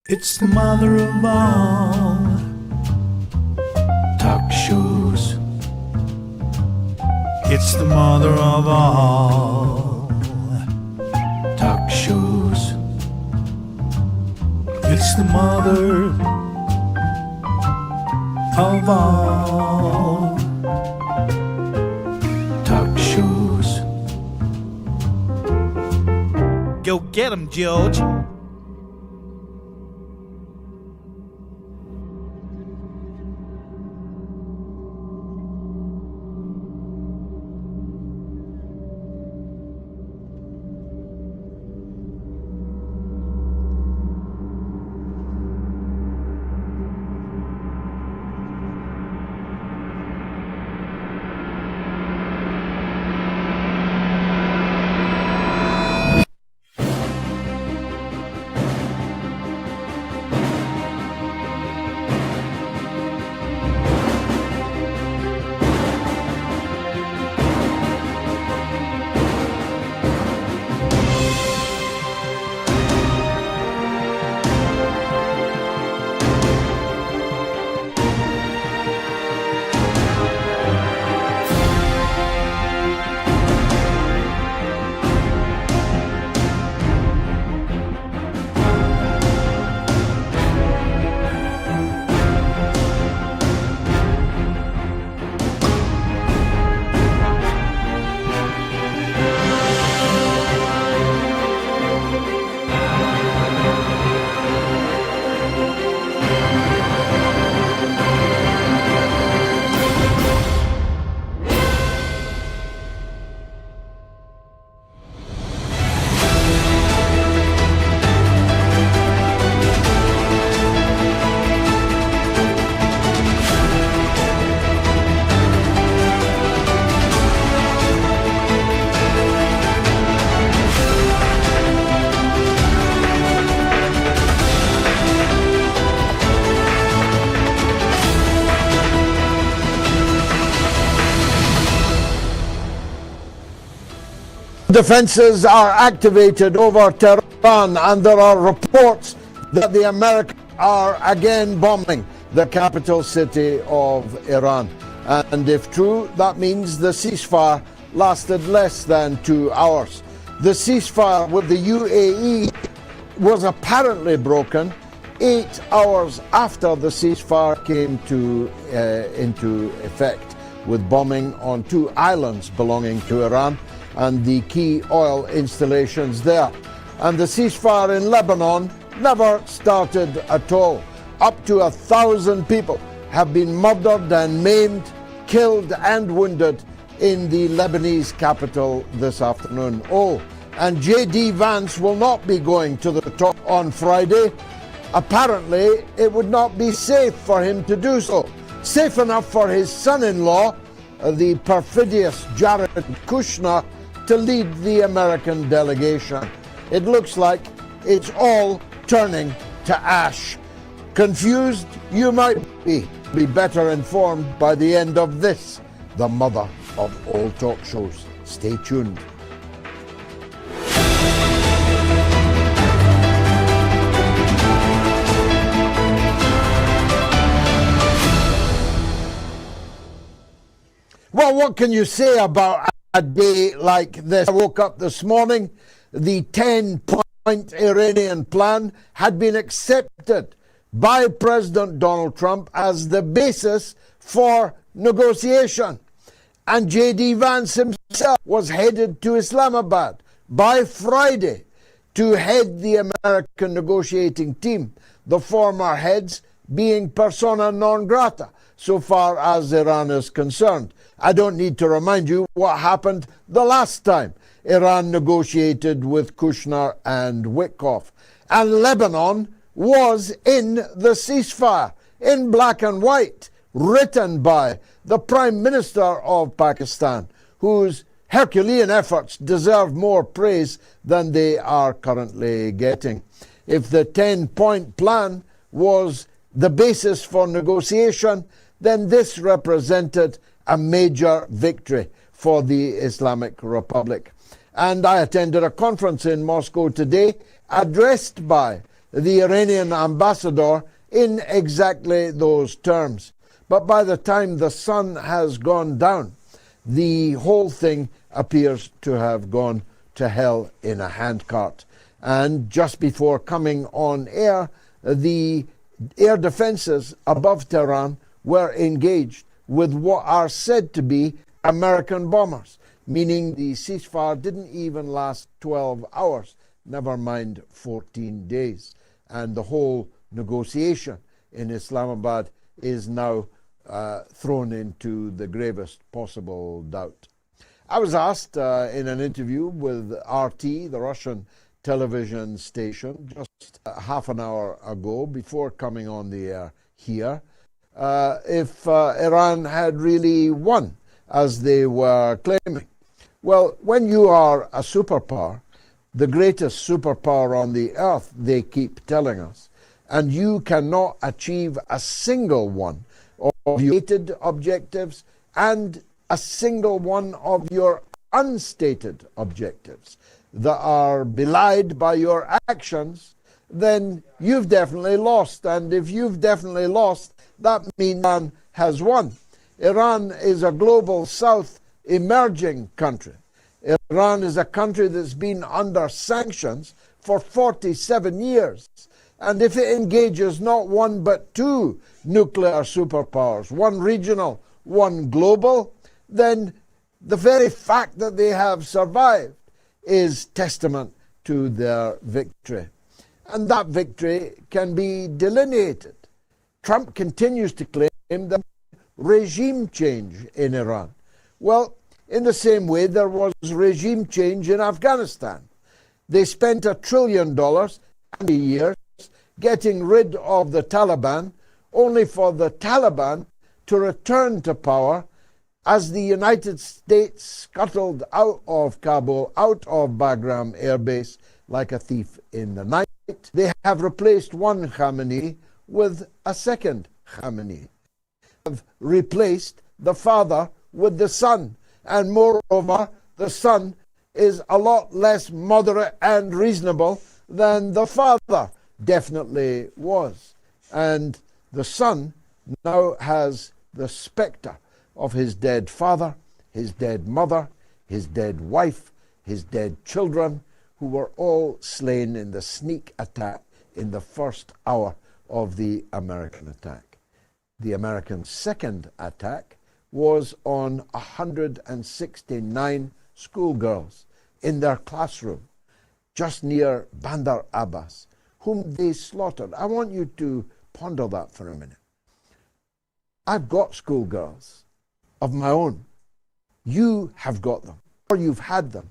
It's the mother of all talk shows. It's the mother of all talk shows. It's the mother of all talk shows. Go get 'em, George. Defenses are activated over Tehran, and there are reports that the Americans are again bombing the capital city of Iran. And if true, that means the ceasefire lasted less than 2 hours. The ceasefire with the UAE was apparently broken 8 hours after the ceasefire came into effect, with bombing on 2 islands belonging to Iran and the key oil installations there. And the ceasefire in Lebanon never started at all. Up to 1,000 people have been murdered and maimed, killed and wounded in the Lebanese capital this afternoon. Oh, and J.D. Vance will not be going to the top on Friday. Apparently, it would not be safe for him to do so. Safe enough for his son-in-law, the perfidious Jared Kushner, to lead the American delegation. It looks like it's all turning to ash. Confused? You might be. Be better informed by the end of this, the mother of all talk shows. Stay tuned. Well, what can you say about a day like this? I woke up this morning, the 10-point Iranian plan had been accepted by President Donald Trump as the basis for negotiation. And J.D. Vance himself was headed to Islamabad by Friday to head the American negotiating team, the former heads being persona non grata so far as Iran is concerned. I don't need to remind you what happened the last time Iran negotiated with Kushner and Witkoff. And Lebanon was in the ceasefire, in black and white, written by the Prime Minister of Pakistan, whose Herculean efforts deserve more praise than they are currently getting. If the 10-point plan was the basis for negotiation, then this represented a major victory for the Islamic Republic. And I attended a conference in Moscow today addressed by the Iranian ambassador in exactly those terms. But by the time the sun has gone down, the whole thing appears to have gone to hell in a handcart. And just before coming on air, the air defenses above Tehran were engaged with what are said to be American bombers, meaning the ceasefire didn't even last 12 hours, never mind 14 days. And the whole negotiation in Islamabad is now thrown into the gravest possible doubt. I was asked in an interview with RT, the Russian television station, just half an hour ago before coming on the air here, if Iran had really won, as they were claiming. Well, when you are a superpower, the greatest superpower on the earth, they keep telling us, and you cannot achieve a single one of your stated objectives and a single one of your unstated objectives that are belied by your actions, then you've definitely lost. And if you've definitely lost, that means Iran has won. Iran is a global south emerging country. Iran is a country that's been under sanctions for 47 years. And if it engages not one but two nuclear superpowers, one regional, one global, then the very fact that they have survived is testament to their victory. And that victory can be delineated. Trump continues to claim that regime change in Iran. Well, in the same way, there was regime change in Afghanistan. They spent $1 trillion in years getting rid of the Taliban, only for the Taliban to return to power as the United States scuttled out of Kabul, out of Bagram Air Base like a thief in the night. They have replaced one Khamenei with a second Khamenei. They have replaced the father with the son. And moreover, the son is a lot less moderate and reasonable than the father definitely was. And the son now has the spectre of his dead father, his dead mother, his dead wife, his dead children, who were all slain in the sneak attack in the first hour of the American attack. The American second attack was on 169 schoolgirls in their classroom just near Bandar Abbas, whom they slaughtered. I want you to ponder that for a minute. I've got schoolgirls of my own. You have got them, or you've had them.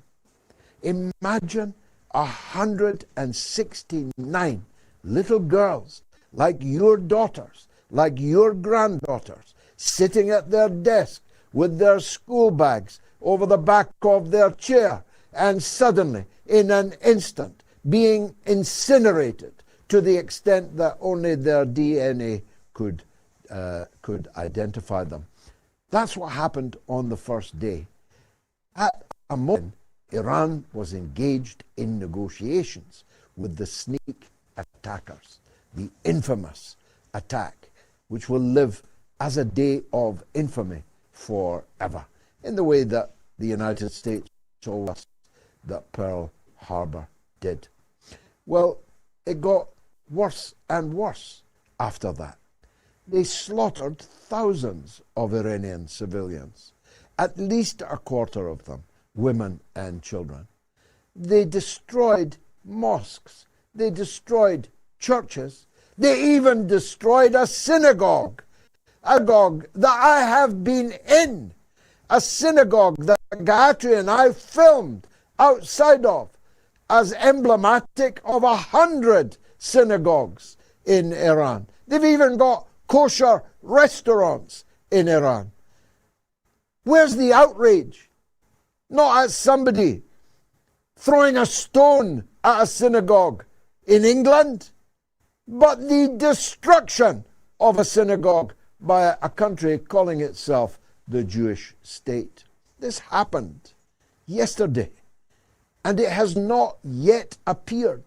Imagine 169 little girls like your daughters, like your granddaughters, sitting at their desk with their school bags over the back of their chair, and suddenly, in an instant, being incinerated to the extent that only their DNA could identify them. That's what happened on the first day. At a moment, Iran was engaged in negotiations with the sneak attackers, the infamous attack, which will live as a day of infamy forever, in the way that the United States told us that Pearl Harbor did. Well, it got worse and worse after that. They slaughtered thousands of Iranian civilians, at least a quarter of them women and children. They destroyed mosques. They destroyed churches. They even destroyed a synagogue that I have been in, a synagogue that Gayatri and I filmed outside of, as emblematic of 100 synagogues in Iran. They've even got kosher restaurants in Iran. Where's the outrage? Not at somebody throwing a stone at a synagogue in England, but the destruction of a synagogue by a country calling itself the Jewish state. This happened yesterday, and it has not yet appeared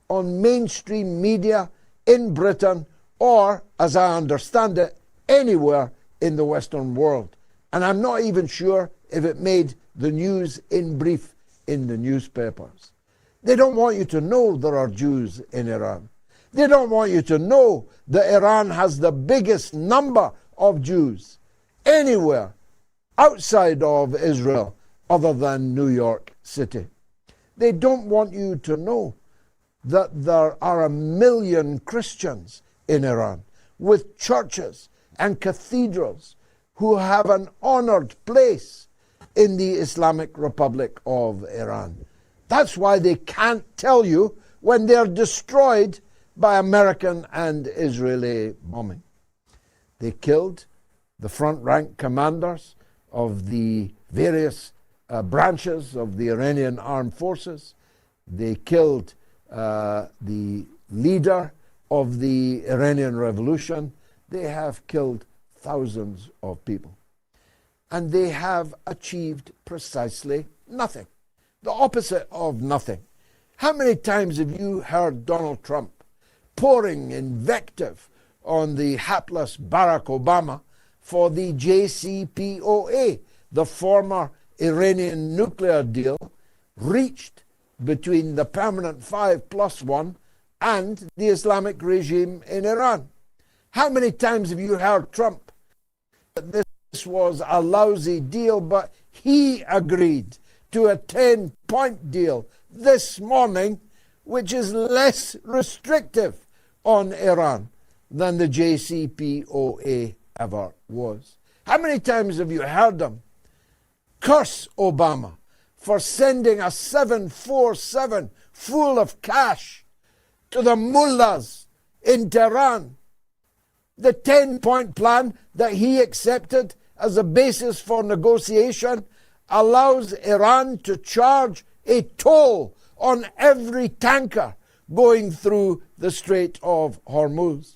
on mainstream media in Britain or, as I understand it, anywhere in the Western world. And I'm not even sure if it made the news in brief in the newspapers. They don't want you to know there are Jews in Iran. They don't want you to know that Iran has the biggest number of Jews anywhere outside of Israel other than New York City. They don't want you to know that there are 1 million Christians in Iran with churches and cathedrals who have an honored place in the Islamic Republic of Iran. That's why they can't tell you when they're destroyed by American and Israeli bombing. They killed the front rank commanders of the various branches of the Iranian armed forces. They killed the leader of the Iranian revolution. They have killed thousands of people. And they have achieved precisely nothing. The opposite of nothing. How many times have you heard Donald Trump pouring invective on the hapless Barack Obama for the JCPOA, the former Iranian nuclear deal reached between the permanent 5+1 and the Islamic regime in Iran? How many times have you heard Trump that this was a lousy deal, but he agreed to a 10-point deal this morning, which is less restrictive on Iran than the JCPOA ever was? How many times have you heard him curse Obama for sending a 747 full of cash to the mullahs in Tehran? The 10-point plan that he accepted as a basis for negotiation allows Iran to charge a toll on every tanker going through the Strait of Hormuz,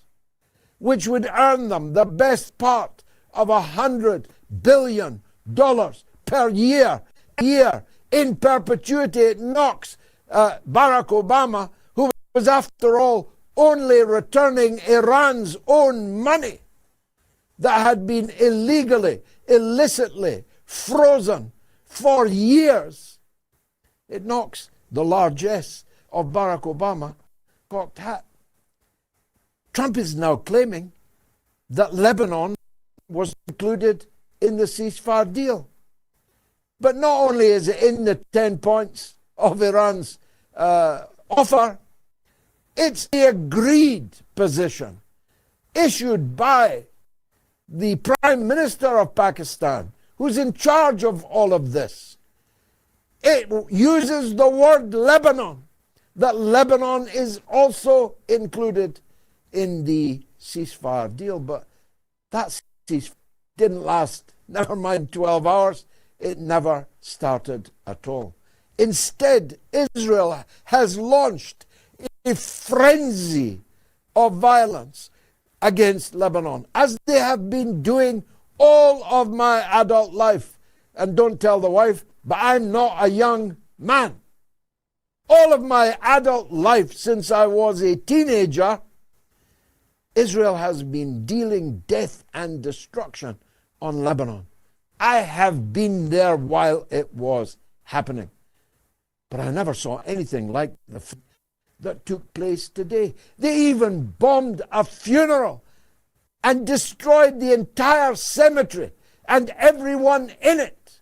which would earn them the best part of $100 billion per year in perpetuity. It knocks Barack Obama, who was after all only returning Iran's own money that had been illegally, illicitly frozen for years. It knocks the largesse of Barack Obama cocked hat. Trump is now claiming that Lebanon was included in the ceasefire deal. But not only is it in the 10 points of Iran's offer, it's the agreed position issued by the Prime Minister of Pakistan, who's in charge of all of this. It uses the word Lebanon, that Lebanon is also included in the ceasefire deal. But that ceasefire didn't last, never mind 12 hours. It never started at all. Instead, Israel has launched a frenzy of violence against Lebanon, as they have been doing all of my adult life. And don't tell the wife, but I'm not a young man. All of my adult life, since I was a teenager, Israel has been dealing death and destruction on Lebanon. I have been there while it was happening. But I never saw anything like that took place today. They even bombed a funeral and destroyed the entire cemetery and everyone in it.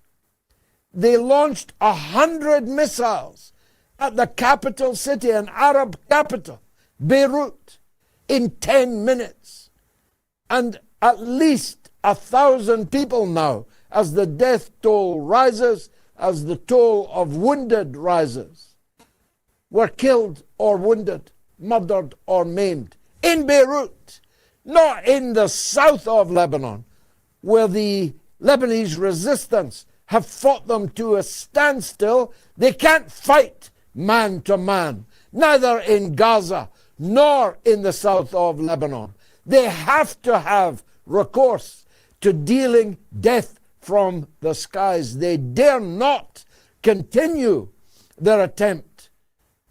They launched 100 missiles at the capital city, an Arab capital, Beirut, in 10 minutes. And at least 1,000 people now, as the death toll rises, as the toll of wounded rises, were killed or wounded, murdered or maimed in Beirut, not in the south of Lebanon, where the Lebanese resistance have fought them to a standstill. They can't fight man to man, neither in Gaza nor in the south of Lebanon. They have to have recourse to dealing death from the skies. They dare not continue their attempt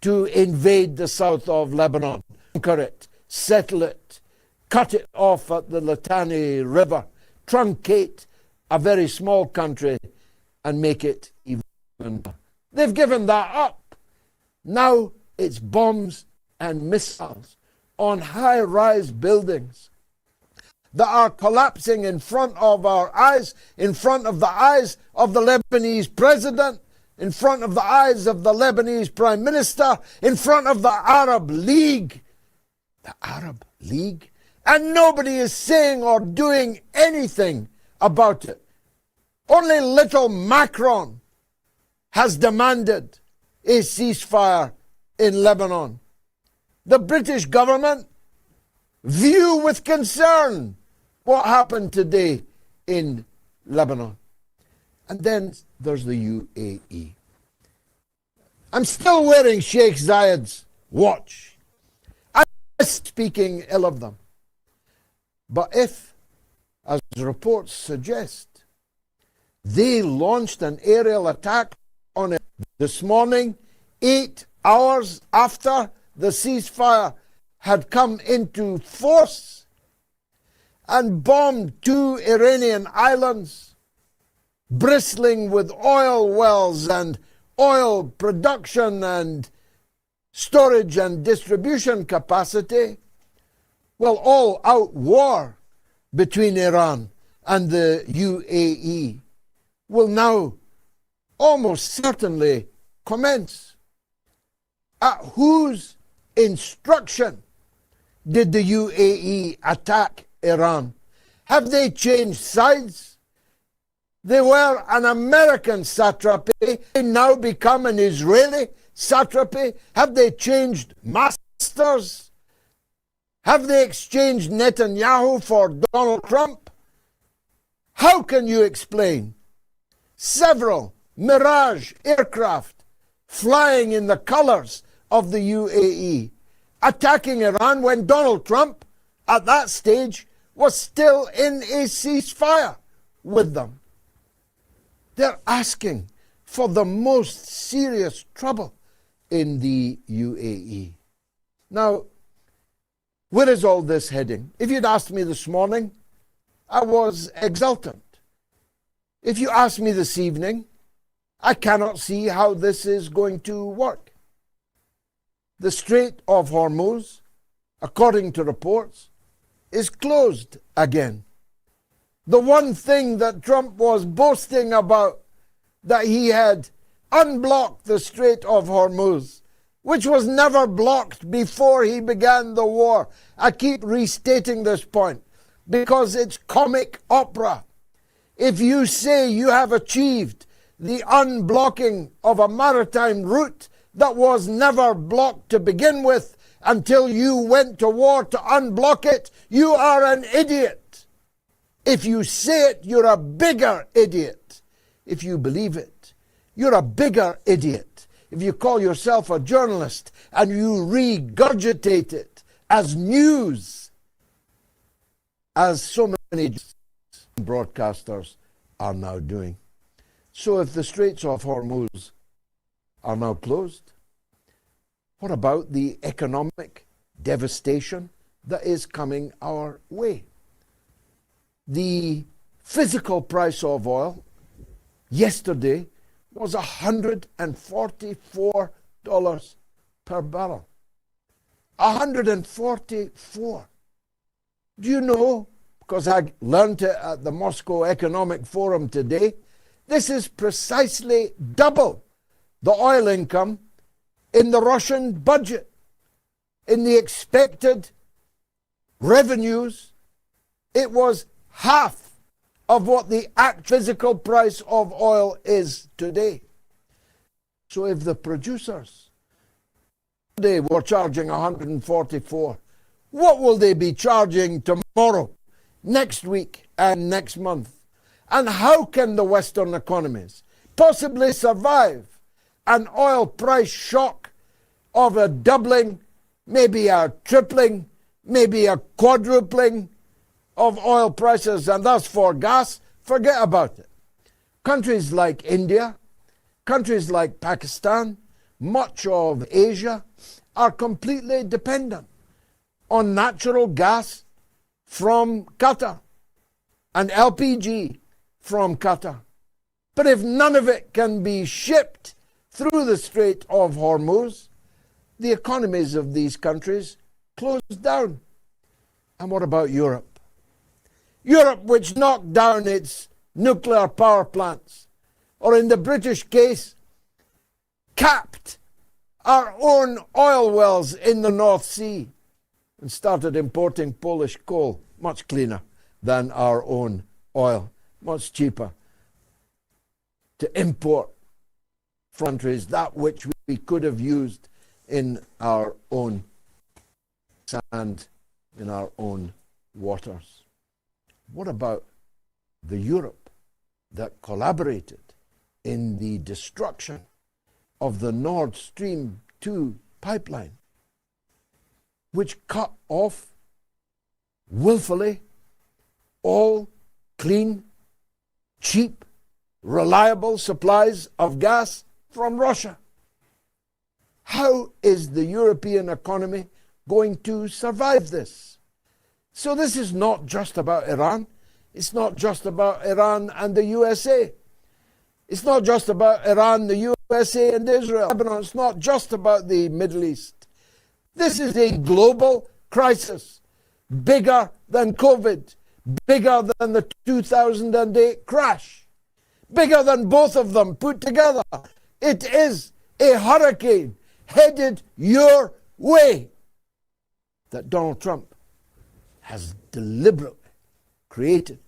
to invade the south of Lebanon, conquer it, settle it, cut it off at the Litani River, truncate a very small country and make it even. They've given that up. Now it's bombs and missiles on high-rise buildings that are collapsing in front of our eyes, in front of the eyes of the Lebanese president, in front of the eyes of the Lebanese prime minister, in front of the Arab League. The Arab League? And nobody is saying or doing anything about it. Only little Macron has demanded a ceasefire in Lebanon. The British government view with concern what happened today in Lebanon. And then there's the UAE. I'm still wearing Sheikh Zayed's watch. I'm not speaking ill of them. But if, as reports suggest, they launched an aerial attack on it this morning, 8 hours after the ceasefire had come into force, and bombed 2 Iranian islands, bristling with oil wells and oil production and storage and distribution capacity, well, all out war between Iran and the UAE will now almost certainly commence. At whose instruction did the UAE attack Iran? Have they changed sides? They were an American satrapy, they now become an Israeli satrapy. Have they changed masters? Have they exchanged Netanyahu for Donald Trump? How can you explain several Mirage aircraft flying in the colors of the UAE attacking Iran when Donald Trump, at that stage, was still in a ceasefire with them? They're asking for the most serious trouble in the UAE. Now, where is all this heading? If you'd asked me this morning, I was exultant. If you ask me this evening, I cannot see how this is going to work. The Strait of Hormuz, according to reports, is closed again. The one thing that Trump was boasting about, that he had unblocked the Strait of Hormuz, which was never blocked before he began the war. I keep restating this point because it's comic opera. If you say you have achieved the unblocking of a maritime route that was never blocked to begin with until you went to war to unblock it, you are an idiot. If you say it, you're a bigger idiot. If you believe it, you're a bigger idiot. If you call yourself a journalist and you regurgitate it as news, as so many broadcasters are now doing. So if the Straits of Hormuz are now closed, what about the economic devastation that is coming our way? The physical price of oil yesterday was $144 per barrel. 144. Do you know, because I learned it at the Moscow Economic Forum today, this is precisely double the oil income in the Russian budget. In the expected revenues, it was half of what the physical price of oil is today. So if the producers today were charging 144, what will they be charging tomorrow, next week, and next month? And how can the Western economies possibly survive an oil price shock of a doubling, maybe a tripling, maybe a quadrupling of oil prices, and thus for gas? Forget about it. Countries like India, countries like Pakistan, much of Asia are completely dependent on natural gas from Qatar and LPG from Qatar. But if none of it can be shipped through the Strait of Hormuz, the economies of these countries close down. And what about Europe? Europe, which knocked down its nuclear power plants, or in the British case, capped our own oil wells in the North Sea and started importing Polish coal, much cleaner than our own oil, much cheaper, to import from countries that which we could have used in our own sand, in our own waters. What about the Europe that collaborated in the destruction of the Nord Stream 2 pipeline, which cut off willfully all clean, cheap, reliable supplies of gas from Russia? How is the European economy going to survive this? So this is not just about Iran. It's not just about Iran and the USA. It's not just about Iran, the USA and Israel. Lebanon. It's not just about the Middle East. This is a global crisis, bigger than COVID, bigger than the 2008 crash, bigger than both of them put together. It is a hurricane headed your way that Donald Trump has deliberately created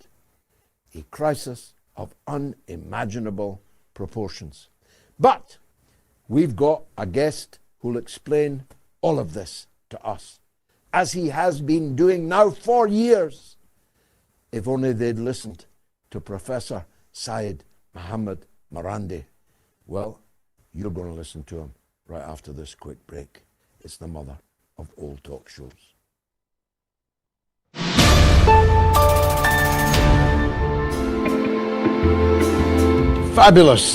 a crisis of unimaginable proportions. But we've got a guest who'll explain all of this to us, as he has been doing now for years. If only they'd listened to Professor Seyed Mohammad Marandi. Well, you're going to listen to him right after this quick break. It's the mother of all talk shows. Fabulous.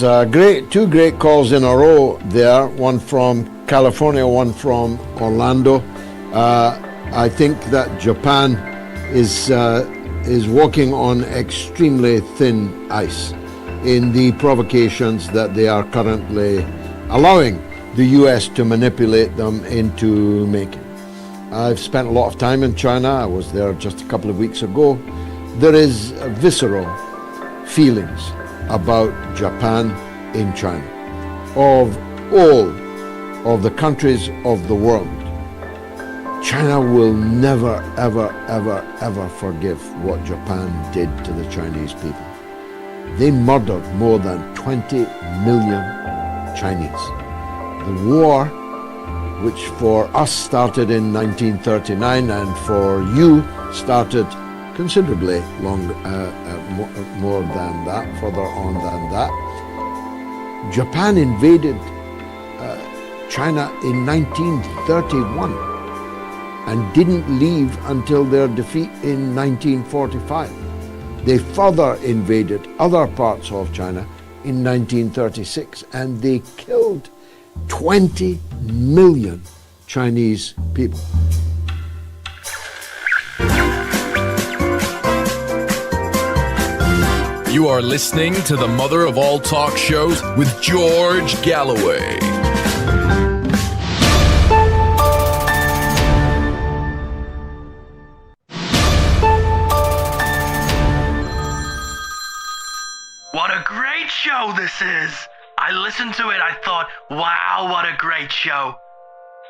Two great calls in a row there. One from California, one from Orlando. I think that Japan is walking on extremely thin ice in the provocations that they are currently allowing the US to manipulate them into making. I've spent a lot of time in China. I was there just a couple of weeks ago. There is visceral feelings about Japan in China. Of all of the countries of the world, China will never, ever, ever, ever forgive what Japan did to the Chinese people. They murdered more than 20 million Chinese. The war, which for us started in 1939 and for you started considerably more than that, further on than that. Japan invaded China in 1931 and didn't leave until their defeat in 1945. They further invaded other parts of China in 1936 and they killed 20 million Chinese people. You are listening to the mother of all talk shows with George Galloway. What a great show this is! I listened to it, I thought, wow, what a great show.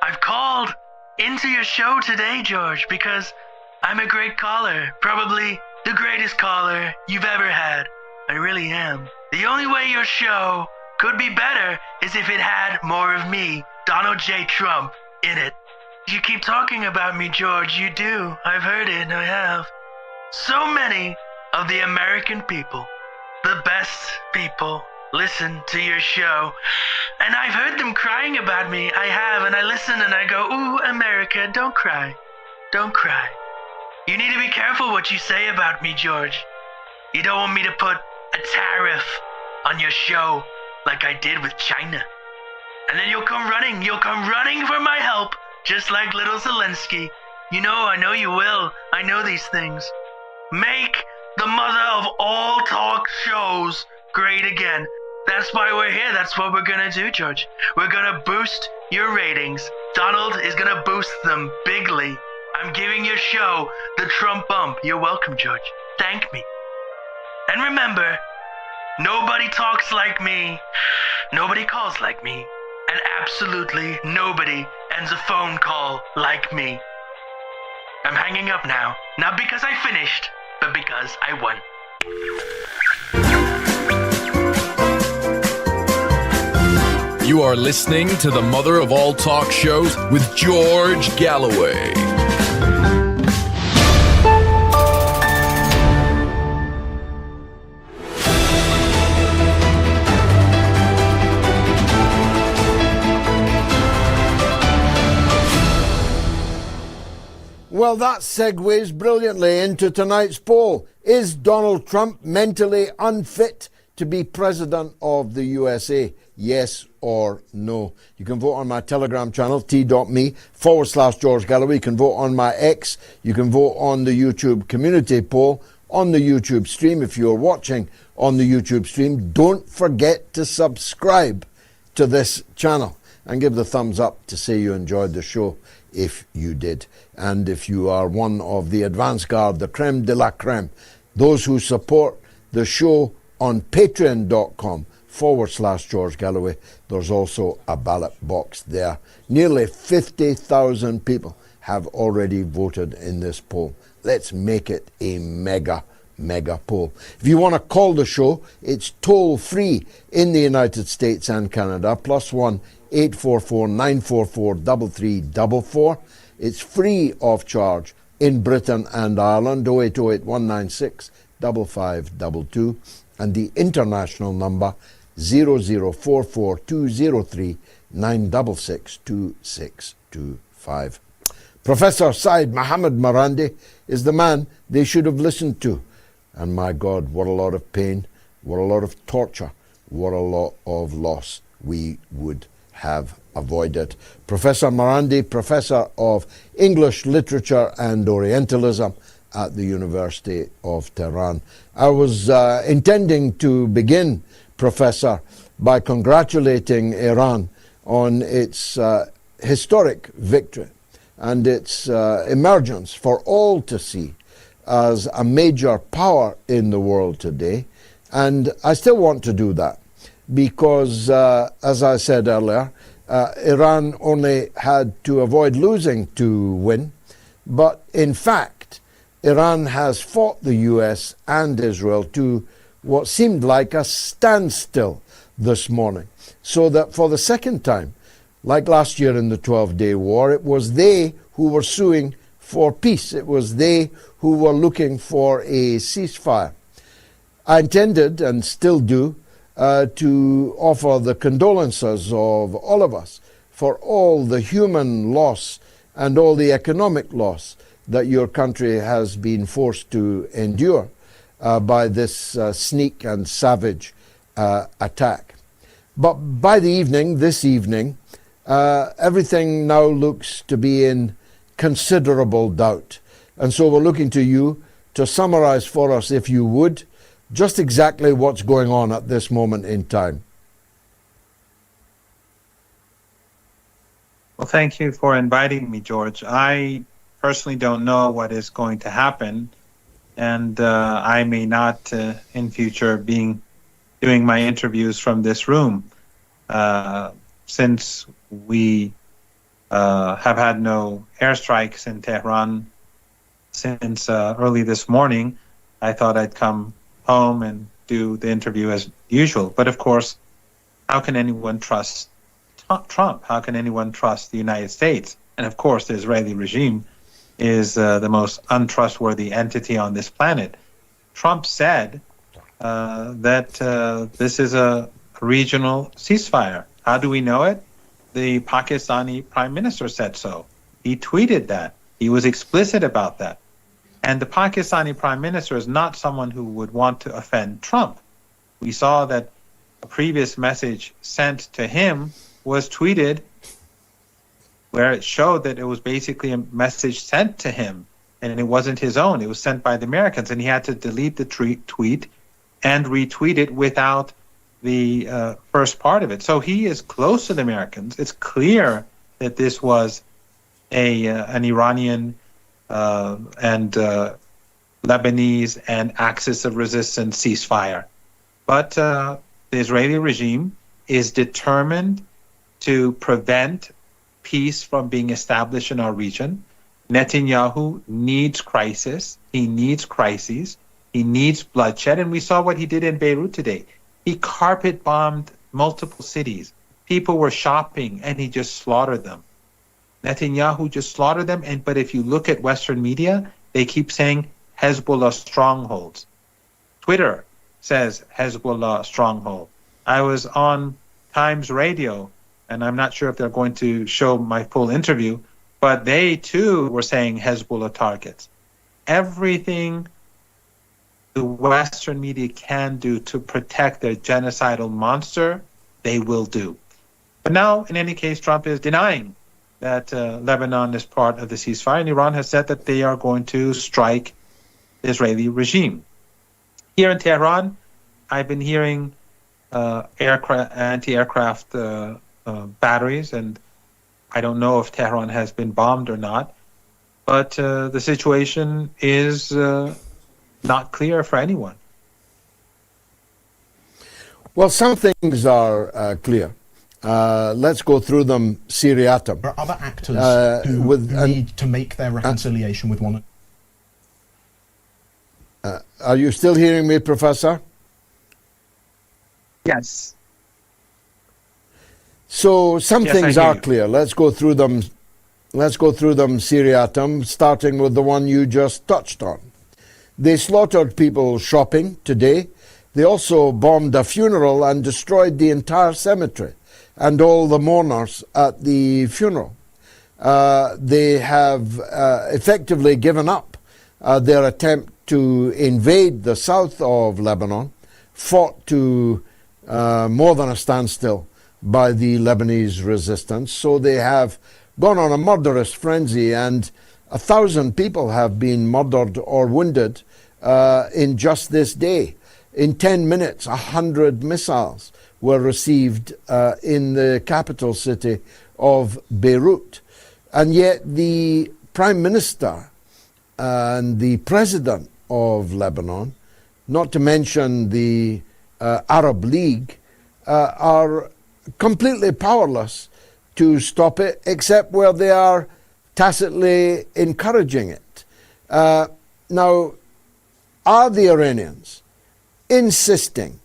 I've called into your show today, George, because I'm a great caller. Probably the greatest caller you've ever had. I really am. The only way your show could be better is if it had more of me, Donald J. Trump, in it. You keep talking about me, George. You do. I've heard it. I have. So many of the American people, the best people, listen to your show. And I've heard them crying about me. I have. And I listen and I go, ooh, America, don't cry. Don't cry. You need to be careful what you say about me, George. You don't want me to put a tariff on your show like I did with China. And then you'll come running for my help, just like little Zelensky. I know you will. I know these things. Make the mother of all talk shows great again. That's why we're here. That's what we're gonna do, George. We're gonna boost your ratings. Donald is gonna boost them bigly. I'm giving your show the Trump bump. You're welcome, George. Thank me. And remember, nobody talks like me. Nobody calls like me. And absolutely nobody ends a phone call like me. I'm hanging up now. Not because I finished, but because I won. You are listening to the mother of all talk shows with George Galloway. Well, that segues brilliantly into tonight's poll. Is Donald Trump mentally unfit to be president of the USA? Yes or no? You can vote on my Telegram channel, t.me/George Galloway. You can vote on my X. You can vote on the YouTube community poll on the YouTube stream. If you're watching on the YouTube stream, don't forget to subscribe to this channel and give the thumbs up to say you enjoyed the show if you did. And if you are one of the advance guard, the creme de la creme, those who support the show on patreon.com/George Galloway, there's also a ballot box there. Nearly 50,000 people have already voted in this poll. Let's make it a mega poll. If you want to call the show, it's toll free in the United States and Canada, +1 844 944 3344. It's free of charge in Britain and Ireland, 0808 196 5522, and the international number 0044 203 966 2625. Professor Seyed Mohammad Marandi is the man they should have listened to. And my God, what a lot of pain, what a lot of torture, what a lot of loss we would have avoided. Professor Marandi, Professor of English Literature and Orientalism at the University of Tehran. I was intending to begin, Professor, by congratulating Iran on its historic victory and its emergence for all to see as a major power in the world today. And I still want to do that because, as I said earlier, Iran only had to avoid losing to win. But in fact, Iran has fought the US and Israel to what seemed like a standstill this morning. So that for the second time, like last year in the 12-day war, it was they who were suing for peace. It was they who were looking for a ceasefire. I intended, and still do, to offer the condolences of all of us for all the human loss and all the economic loss that your country has been forced to endure by this sneak and savage attack. But by the evening, this evening, everything now looks to be in considerable doubt. And so we're looking to you to summarize for us, if you would, just exactly what's going on at this moment in time. Well, thank you for inviting me, George. I personally don't know what is going to happen, and I may not in future be doing my interviews from this room. Since we have had no airstrikes in Tehran since early this morning, I thought I'd come home and do the interview as usual. But of course, how can anyone trust Trump? How can anyone trust the United States? And of course, the Israeli regime is the most untrustworthy entity on this planet. Trump said that this is a regional ceasefire. How do we know it? The Pakistani Prime Minister said so. He tweeted that. He was explicit about that. And the Pakistani Prime Minister is not someone who would want to offend Trump. We saw that a previous message sent to him was tweeted where it showed that it was basically a message sent to him, and it wasn't his own. It was sent by the Americans, and he had to delete the tweet and retweet it without the first part of it. So he is close to the Americans. It's clear that this was an Iranian and Lebanese and Axis of Resistance ceasefire. But the Israeli regime is determined to prevent peace from being established in our region. Netanyahu needs crisis. He needs crises. He needs bloodshed. And we saw what he did in Beirut today. He carpet bombed multiple cities. People were shopping and he just slaughtered them. Netanyahu just slaughtered them. But if you look at Western media, they keep saying Hezbollah strongholds. Twitter says Hezbollah stronghold. I was on Times Radio, and I'm not sure if they're going to show my full interview, but they too were saying Hezbollah targets. Everything the Western media can do to protect their genocidal monster, they will do. But now, in any case, Trump is denying that Lebanon is part of the ceasefire, and Iran has said that they are going to strike the Israeli regime. Here in Tehran, I've been hearing anti-aircraft batteries, and I don't know if Tehran has been bombed or not, but the situation is not clear for anyone. Well, some things are clear. Let's go through them seriatim. There are other actors who need to make their reconciliation with one another. Are you still hearing me, Professor? Yes. So some Yes, things I hear are you. clear. Let's go through them. Let's go through them seriatim, starting with the one you just touched on. They slaughtered people shopping today. They also bombed a funeral and destroyed the entire cemetery and all the mourners at the funeral. They have effectively given up their attempt to invade the south of Lebanon, fought to more than a standstill by the Lebanese resistance. So they have gone on a murderous frenzy, and 1,000 people have been murdered or wounded in just this day. In 10 minutes, 100 missiles were received in the capital city of Beirut. And yet the Prime Minister and the President of Lebanon, not to mention the Arab League, are completely powerless to stop it, except where they are tacitly encouraging it. Now, are the Iranians insisting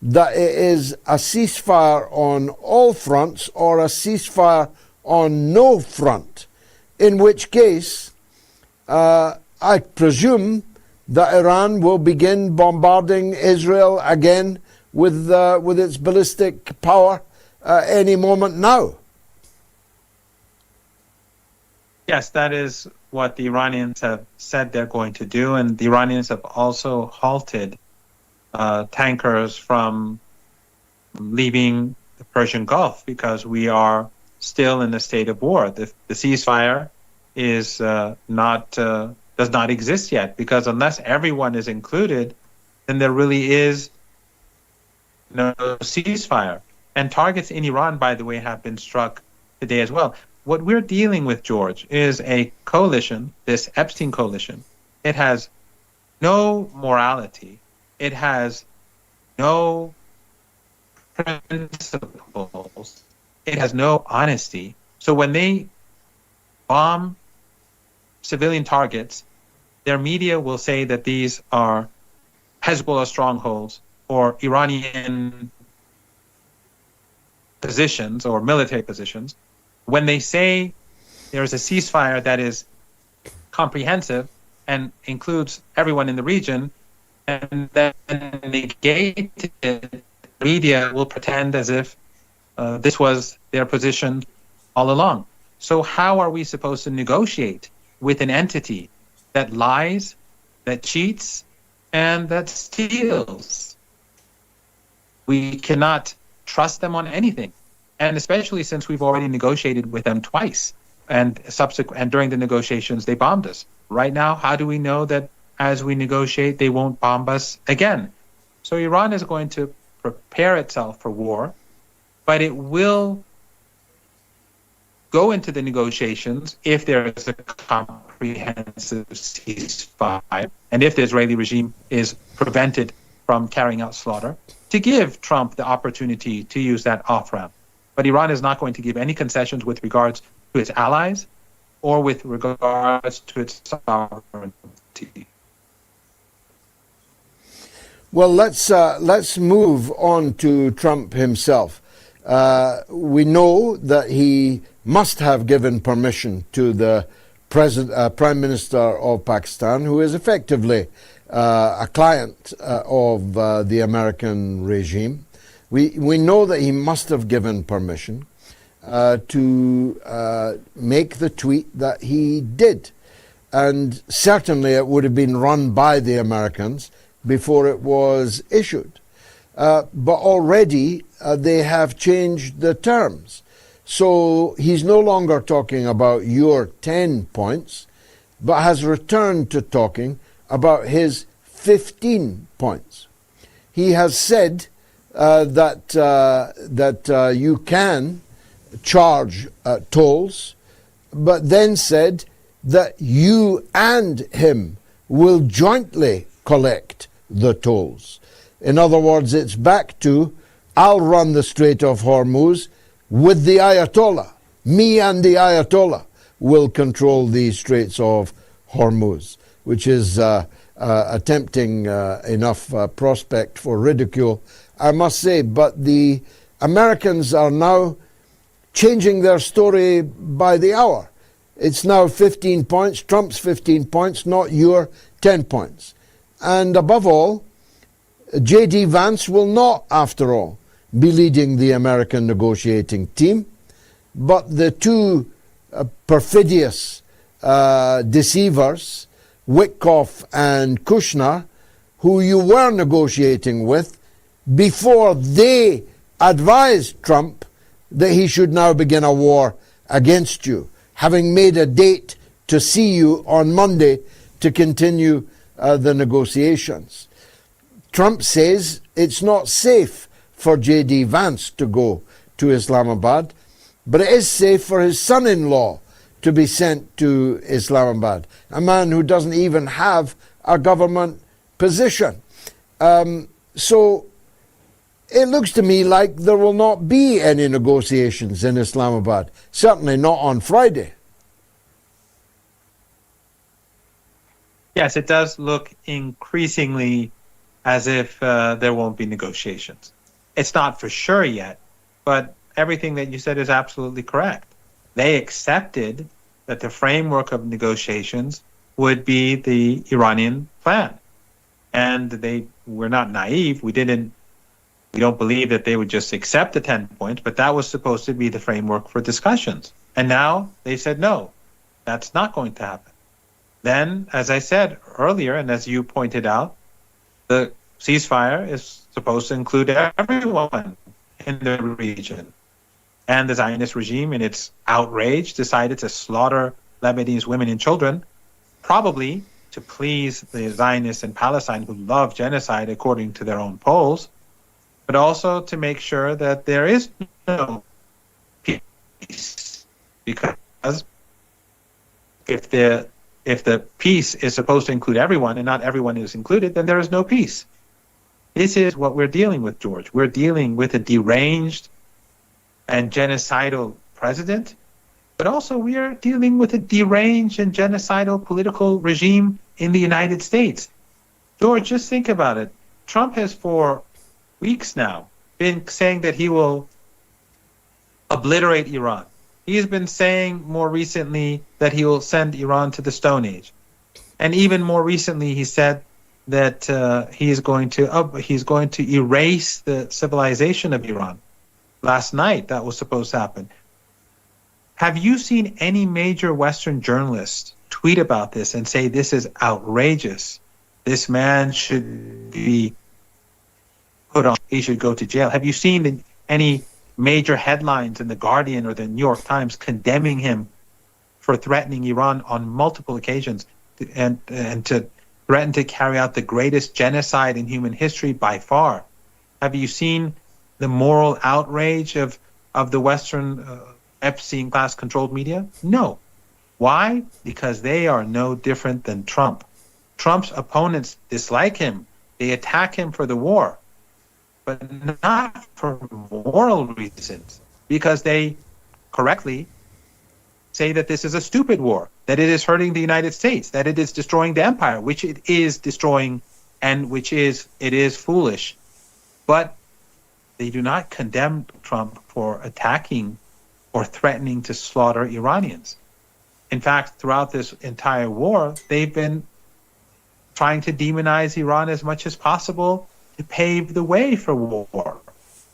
that it is a ceasefire on all fronts or a ceasefire on no front? In which case, I presume that Iran will begin bombarding Israel again with its ballistic power any moment now. Yes, that is what the Iranians have said they're going to do, and the Iranians have also halted tankers from leaving the Persian Gulf because we are still in a state of war. The ceasefire is does not exist yet, because unless everyone is included, then there really is no ceasefire. And targets in Iran, by the way, have been struck today as well. What we're dealing with, George, is a coalition, this Epstein coalition. It has no morality. It has no principles. It has no honesty. So when they bomb civilian targets, their media will say that these are Hezbollah strongholds or Iranian positions or military positions. When they say there's a ceasefire that is comprehensive and includes everyone in the region, and then negate it, the media will pretend as if this was their position all along. So how are we supposed to negotiate with an entity that lies, that cheats, and that steals? We cannot trust them on anything. And especially since we've already negotiated with them twice, and during the negotiations, they bombed us. Right now, how do we know that as we negotiate, they won't bomb us again? So Iran is going to prepare itself for war, but it will go into the negotiations if there is a comprehensive ceasefire and if the Israeli regime is prevented from carrying out slaughter, to give Trump the opportunity to use that off-ramp. But Iran is not going to give any concessions with regards to its allies or with regards to its sovereignty. Well, let's move on to Trump himself. We know that he must have given permission to the Prime Minister of Pakistan, who is effectively a client of the American regime. We know that he must have given permission to make the tweet that he did. And certainly it would have been run by the Americans before it was issued. But already they have changed the terms. So he's no longer talking about your 10 points, but has returned to talking about his 15 points. He has said that you can charge tolls, but then said that you and him will jointly collect the tolls. In other words, it's back to, I'll run the Strait of Hormuz with the Ayatollah. Me and the Ayatollah will control the Straits of Hormuz, which is a tempting enough prospect for ridicule, I must say. But the Americans are now changing their story by the hour. It's now 15 points, Trump's 15 points, not your 10 points. And above all, J.D. Vance will not, after all, be leading the American negotiating team, but the two perfidious deceivers, Witkoff and Kushner, who you were negotiating with before they advised Trump that he should now begin a war against you, having made a date to see you on Monday to continue the negotiations. Trump says it's not safe for J.D. Vance to go to Islamabad, but it is safe for his son-in-law to be sent to Islamabad, a man who doesn't even have a government position. So it looks to me like there will not be any negotiations in Islamabad, certainly not on Friday. Yes, it does look increasingly as if there won't be negotiations. It's not for sure yet, but everything that you said is absolutely correct. They accepted that the framework of negotiations would be the Iranian plan. And they were not naive. We don't believe that they would just accept the 10 points, but that was supposed to be the framework for discussions. And now they said, no, that's not going to happen. Then, as I said earlier, and as you pointed out, the ceasefire is supposed to include everyone in the region. And the Zionist regime, in its outrage, decided to slaughter Lebanese women and children, probably to please the Zionists in Palestine who love genocide according to their own polls, but also to make sure that there is no peace. Because if the peace is supposed to include everyone and not everyone is included, then there is no peace. This is what we're dealing with, George. We're dealing with a deranged and genocidal president, but also we are dealing with a deranged and genocidal political regime in the United States. George, just think about it. Trump has for weeks now been saying that he will obliterate Iran. He has been saying more recently that he will send Iran to the Stone Age. And even more recently, he said that he is going to erase the civilization of Iran. Last night, that was supposed to happen. Have you seen any major Western journalists tweet about this and say this is outrageous? This man should be put on, he should go to jail. Have you seen any major headlines in The Guardian or the New York Times condemning him for threatening Iran on multiple occasions and to threaten to carry out the greatest genocide in human history by far. Have you seen the moral outrage of the Western Epstein-class controlled media? No. Why? Because they are no different than Trump. Trump's opponents dislike him. They attack him for the war, but not for moral reasons, because they correctly say that this is a stupid war, that it is hurting the United States, that it is destroying the empire, which it is destroying, and it is foolish. But they do not condemn Trump for attacking or threatening to slaughter Iranians. In fact, throughout this entire war, they've been trying to demonize Iran as much as possible to pave the way for war,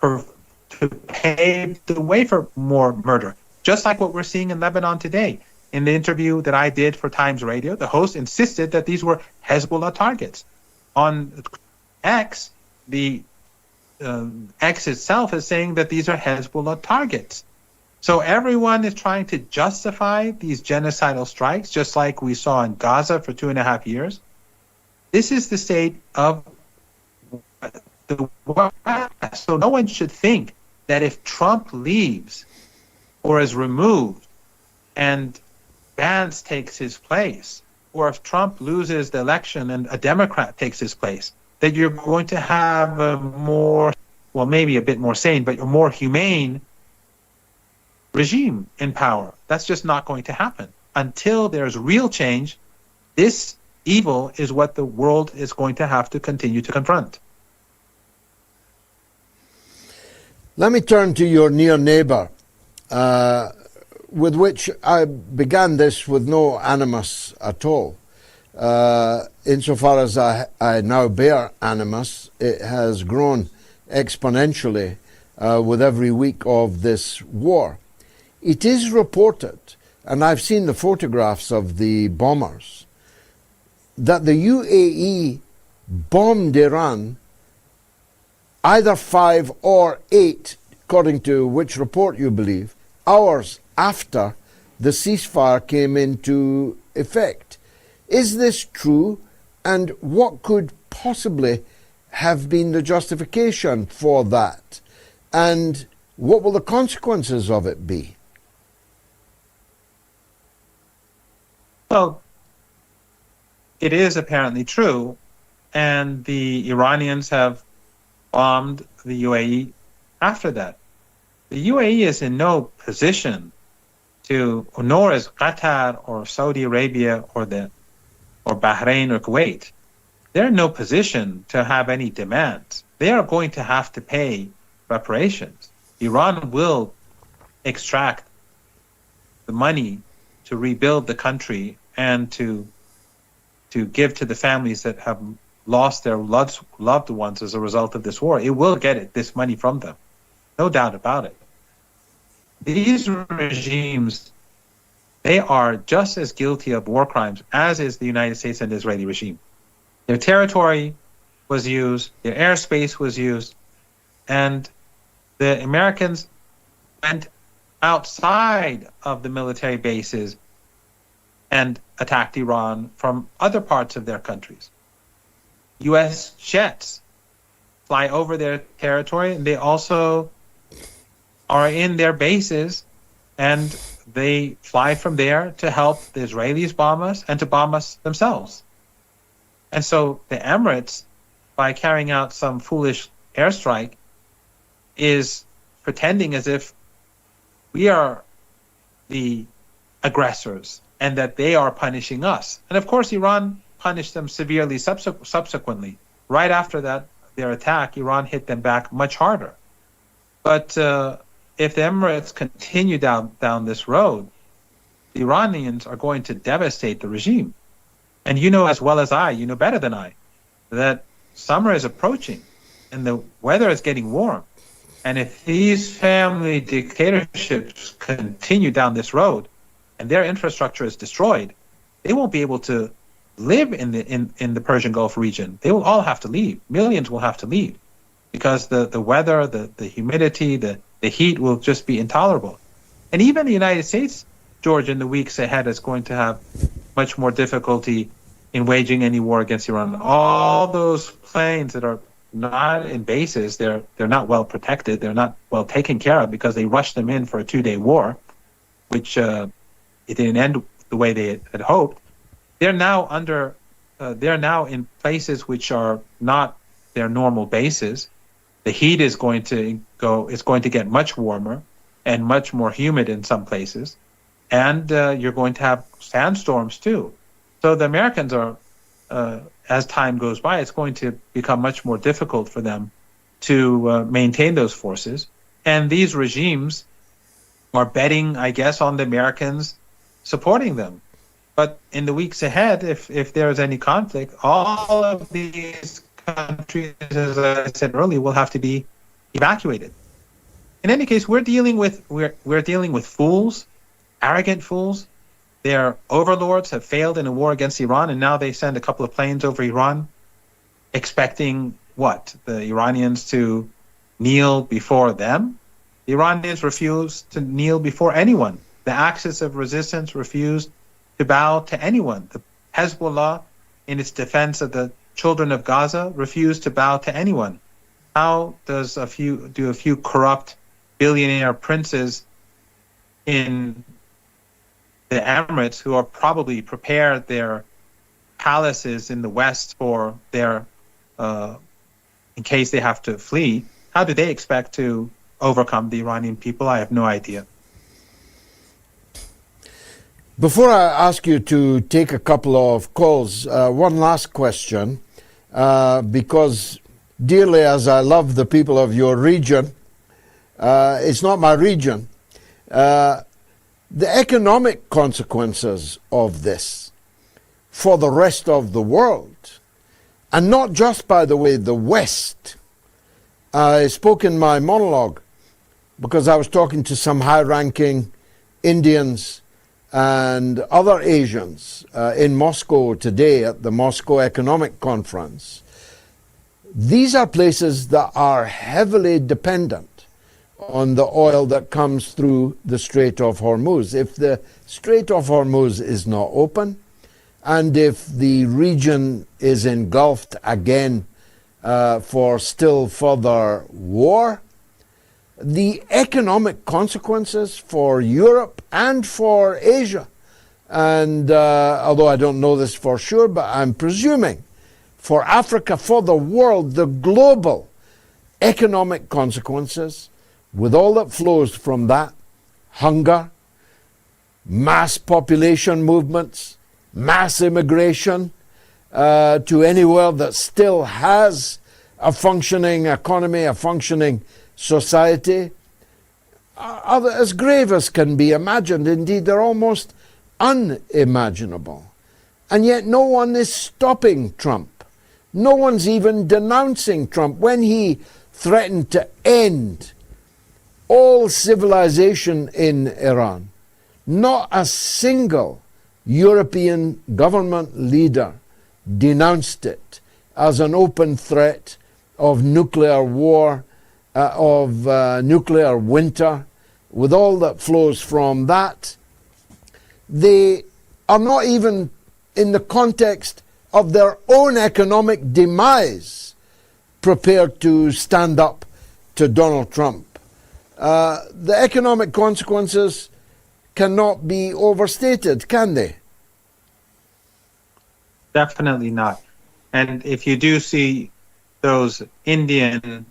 to pave the way for more murder. Just like what we're seeing in Lebanon today. In the interview that I did for Times Radio, the host insisted that these were Hezbollah targets. On X, the X itself is saying that these are Hezbollah targets. So everyone is trying to justify these genocidal strikes, just like we saw in Gaza for 2.5 years. This is the state of the West. So no one should think that if Trump leaves or is removed and Vance takes his place, or if Trump loses the election and a Democrat takes his place, that you're going to have a more, well, maybe a bit more sane, but a more humane regime in power. That's just not going to happen. Until there's real change, this evil is what the world is going to have to continue to confront. Let me turn to your near neighbor, with which I began this with no animus at all. Insofar as I now bear animus, it has grown exponentially with every week of this war. It is reported, and I've seen the photographs of the bombers, that the UAE bombed Iran either 5 or 8, according to which report you believe, hours after the ceasefire came into effect. Is this true? And what could possibly have been the justification for that? And what will the consequences of it be? Well, it is apparently true, and the Iranians have bombed the UAE after that. The UAE is in no position to, nor is Qatar or Saudi Arabia or Bahrain or Kuwait. They're in no position to have any demands. They are going to have to pay reparations. Iran will extract the money to rebuild the country and to give to the families that have lost their loved ones as a result of this war. It will get this money from them. No doubt about it. These regimes, they are just as guilty of war crimes as is the United States and the Israeli regime. Their territory was used, their airspace was used, and the Americans went outside of the military bases and attacked Iran from other parts of their countries. U.S. jets fly over their territory, and they also are in their bases, and they fly from there to help the Israelis bomb us and to bomb us themselves. And so the Emirates, by carrying out some foolish airstrike, is pretending as if we are the aggressors and that they are punishing us. And of course, Iran punished them severely subsequently. Right after that, their attack, Iran hit them back much harder. But if the Emirates continue down this road, the Iranians are going to devastate the regime. And you know as well as I, you know better than I, that summer is approaching and the weather is getting warm. And if these family dictatorships continue down this road and their infrastructure is destroyed, they won't be able to live in the Persian Gulf region. They will all have to leave. Millions will have to leave because the weather, the humidity, the the heat will just be intolerable. And even the United States, George, in the weeks ahead is going to have much more difficulty in waging any war against Iran. All those planes that are not in bases, they're not well protected, they're not well taken care of because they rushed them in for a 2-day war, which it didn't end the way they had hoped. They're now in places which are not their normal bases. The heat is going to get much warmer and much more humid in some places. And you're going to have sandstorms too. So the Americans are, as time goes by, it's going to become much more difficult for them to maintain those forces. And these regimes are betting, I guess, on the Americans supporting them. But in the weeks ahead, if there is any conflict, all of these countries, as I said earlier, will have to be evacuated. In any case, we're dealing with fools, arrogant fools. Their overlords have failed in a war against Iran, and now they send a couple of planes over Iran, expecting what? The Iranians to kneel before them? The Iranians refused to kneel before anyone. The axis of resistance refused to bow to anyone. The Hezbollah, in its defense of the children of Gaza, refused to bow to anyone. How does a few corrupt billionaire princes in the Emirates, who are probably prepared their palaces in the West for their, in case they have to flee, how do they expect to overcome the Iranian people? I have no idea. Before I ask you to take a couple of calls, one last question, because dearly as I love the people of your region, it's not my region. The economic consequences of this for the rest of the world, and not just, by the way, the West. I spoke in my monologue because I was talking to some high-ranking Indians and other Asians in Moscow today at the Moscow Economic Conference. These are places that are heavily dependent on the oil that comes through the Strait of Hormuz. If the Strait of Hormuz is not open, and if the region is engulfed again for still further war, the economic consequences for Europe and for Asia, and although I don't know this for sure, but I'm presuming for Africa, for the world, the global economic consequences, with all that flows from that, hunger, mass population movements, mass immigration to anywhere that still has a functioning economy, a functioning society, are as grave as can be imagined. Indeed, they're almost unimaginable. And yet no one is stopping Trump. No one's even denouncing Trump. When he threatened to end all civilization in Iran, not a single European government leader denounced it as an open threat of nuclear war, of nuclear winter, with all that flows from that. They are not even in the context of their own economic demise prepared to stand up to Donald Trump. The economic consequences cannot be overstated, can they? Definitely not. And if you do see those Indian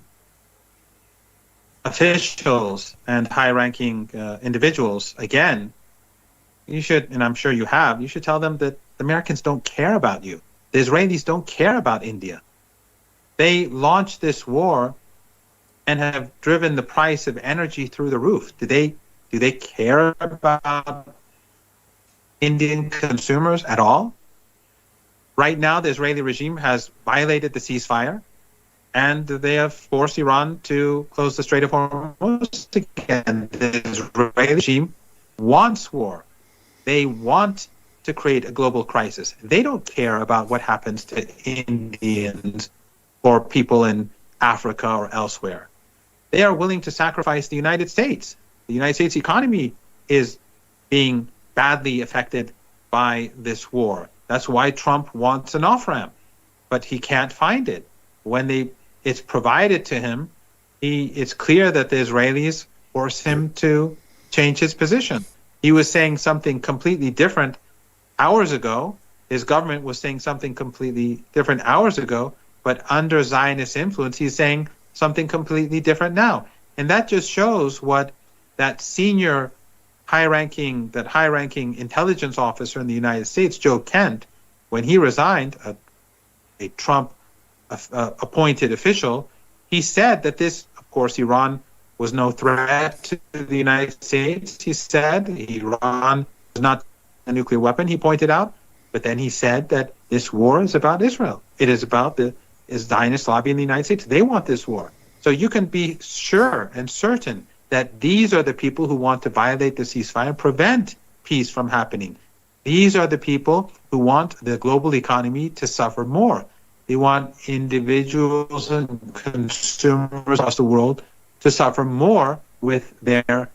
officials and high-ranking individuals again, you should, and I'm sure you have, you should tell them that the Americans don't care about you. The Israelis don't care about India. They launched this war and have driven the price of energy through the roof. Do they care about Indian consumers at all? Right now, the Israeli regime has violated the ceasefire, and they have forced Iran to close the Strait of Hormuz again. The Israeli regime wants war. They want to create a global crisis. They don't care about what happens to Indians or people in Africa or elsewhere. they are willing to sacrifice the United States. The United States economy is being badly affected by this war. That's why Trump wants an off-ramp, but he can't find it. When it's provided to him, it's clear that the Israelis force him to change his position. He was saying something completely different hours ago. His government was saying something completely different hours ago, but under Zionist influence, he's saying something completely different now. And that just shows what that high-ranking intelligence officer in the United States, Joe Kent, when he resigned, a Trump appointed official, he said that this, of course, Iran was no threat to the United States. He said Iran is not a nuclear weapon, he pointed out. But then he said that this war is about Israel. It is about the Zionist lobby in the United States. They want this war. So you can be sure and certain that these are the people who want to violate the ceasefire and prevent peace from happening. These are the people who want the global economy to suffer more. They want individuals and consumers across the world to suffer more with their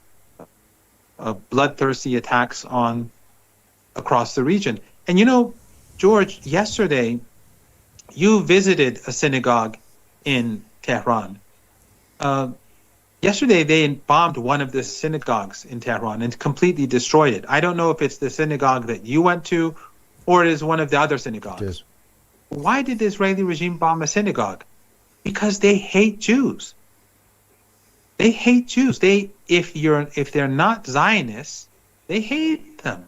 bloodthirsty attacks across the region. And you know, George, yesterday you visited a synagogue in Tehran. Yesterday they bombed one of the synagogues in Tehran and completely destroyed it. I don't know if it's the synagogue that you went to or it is one of the other synagogues. Yes. Why did the Israeli regime bomb a synagogue? Because they hate Jews. They hate Jews. If they're not Zionists, they hate them.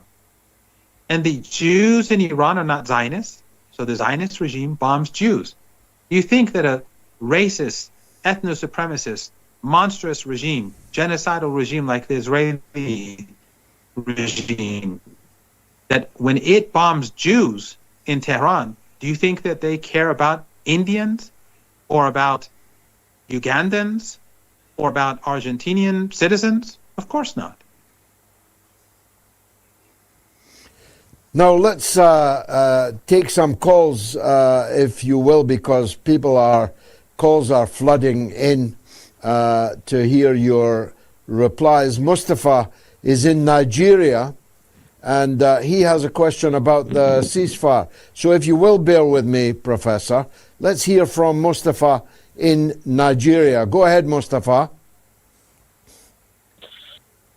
And the Jews in Iran are not Zionists, so the Zionist regime bombs Jews. You think that a racist, ethno-supremacist, monstrous regime, genocidal regime like the Israeli regime, that when it bombs Jews in Tehran, do you think that they care about Indians or about Ugandans or about Argentinian citizens? Of course not. Now let's take some calls, if you will, because calls are flooding in to hear your replies. Mustafa is in Nigeria, and he has a question about the ceasefire. So if you will bear with me, Professor, let's hear from Mustafa in Nigeria. Go ahead, Mustafa.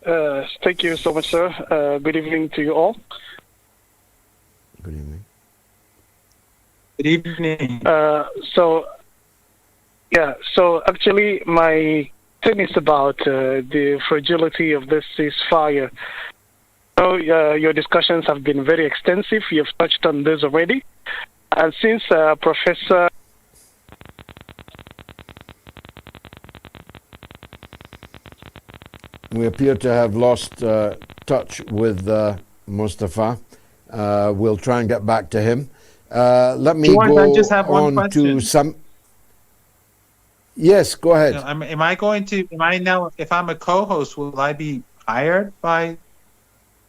Thank you so much, sir. Good evening to you all. Good evening. Good evening. So actually my thing is about the fragility of this ceasefire. So your discussions have been very extensive. You've touched on this already. And since Professor... We appear to have lost touch with Mustafa. We'll try and get back to him. Let me George, go I just have one on question. to some... Yes, go ahead. If I'm a co-host, will I be hired by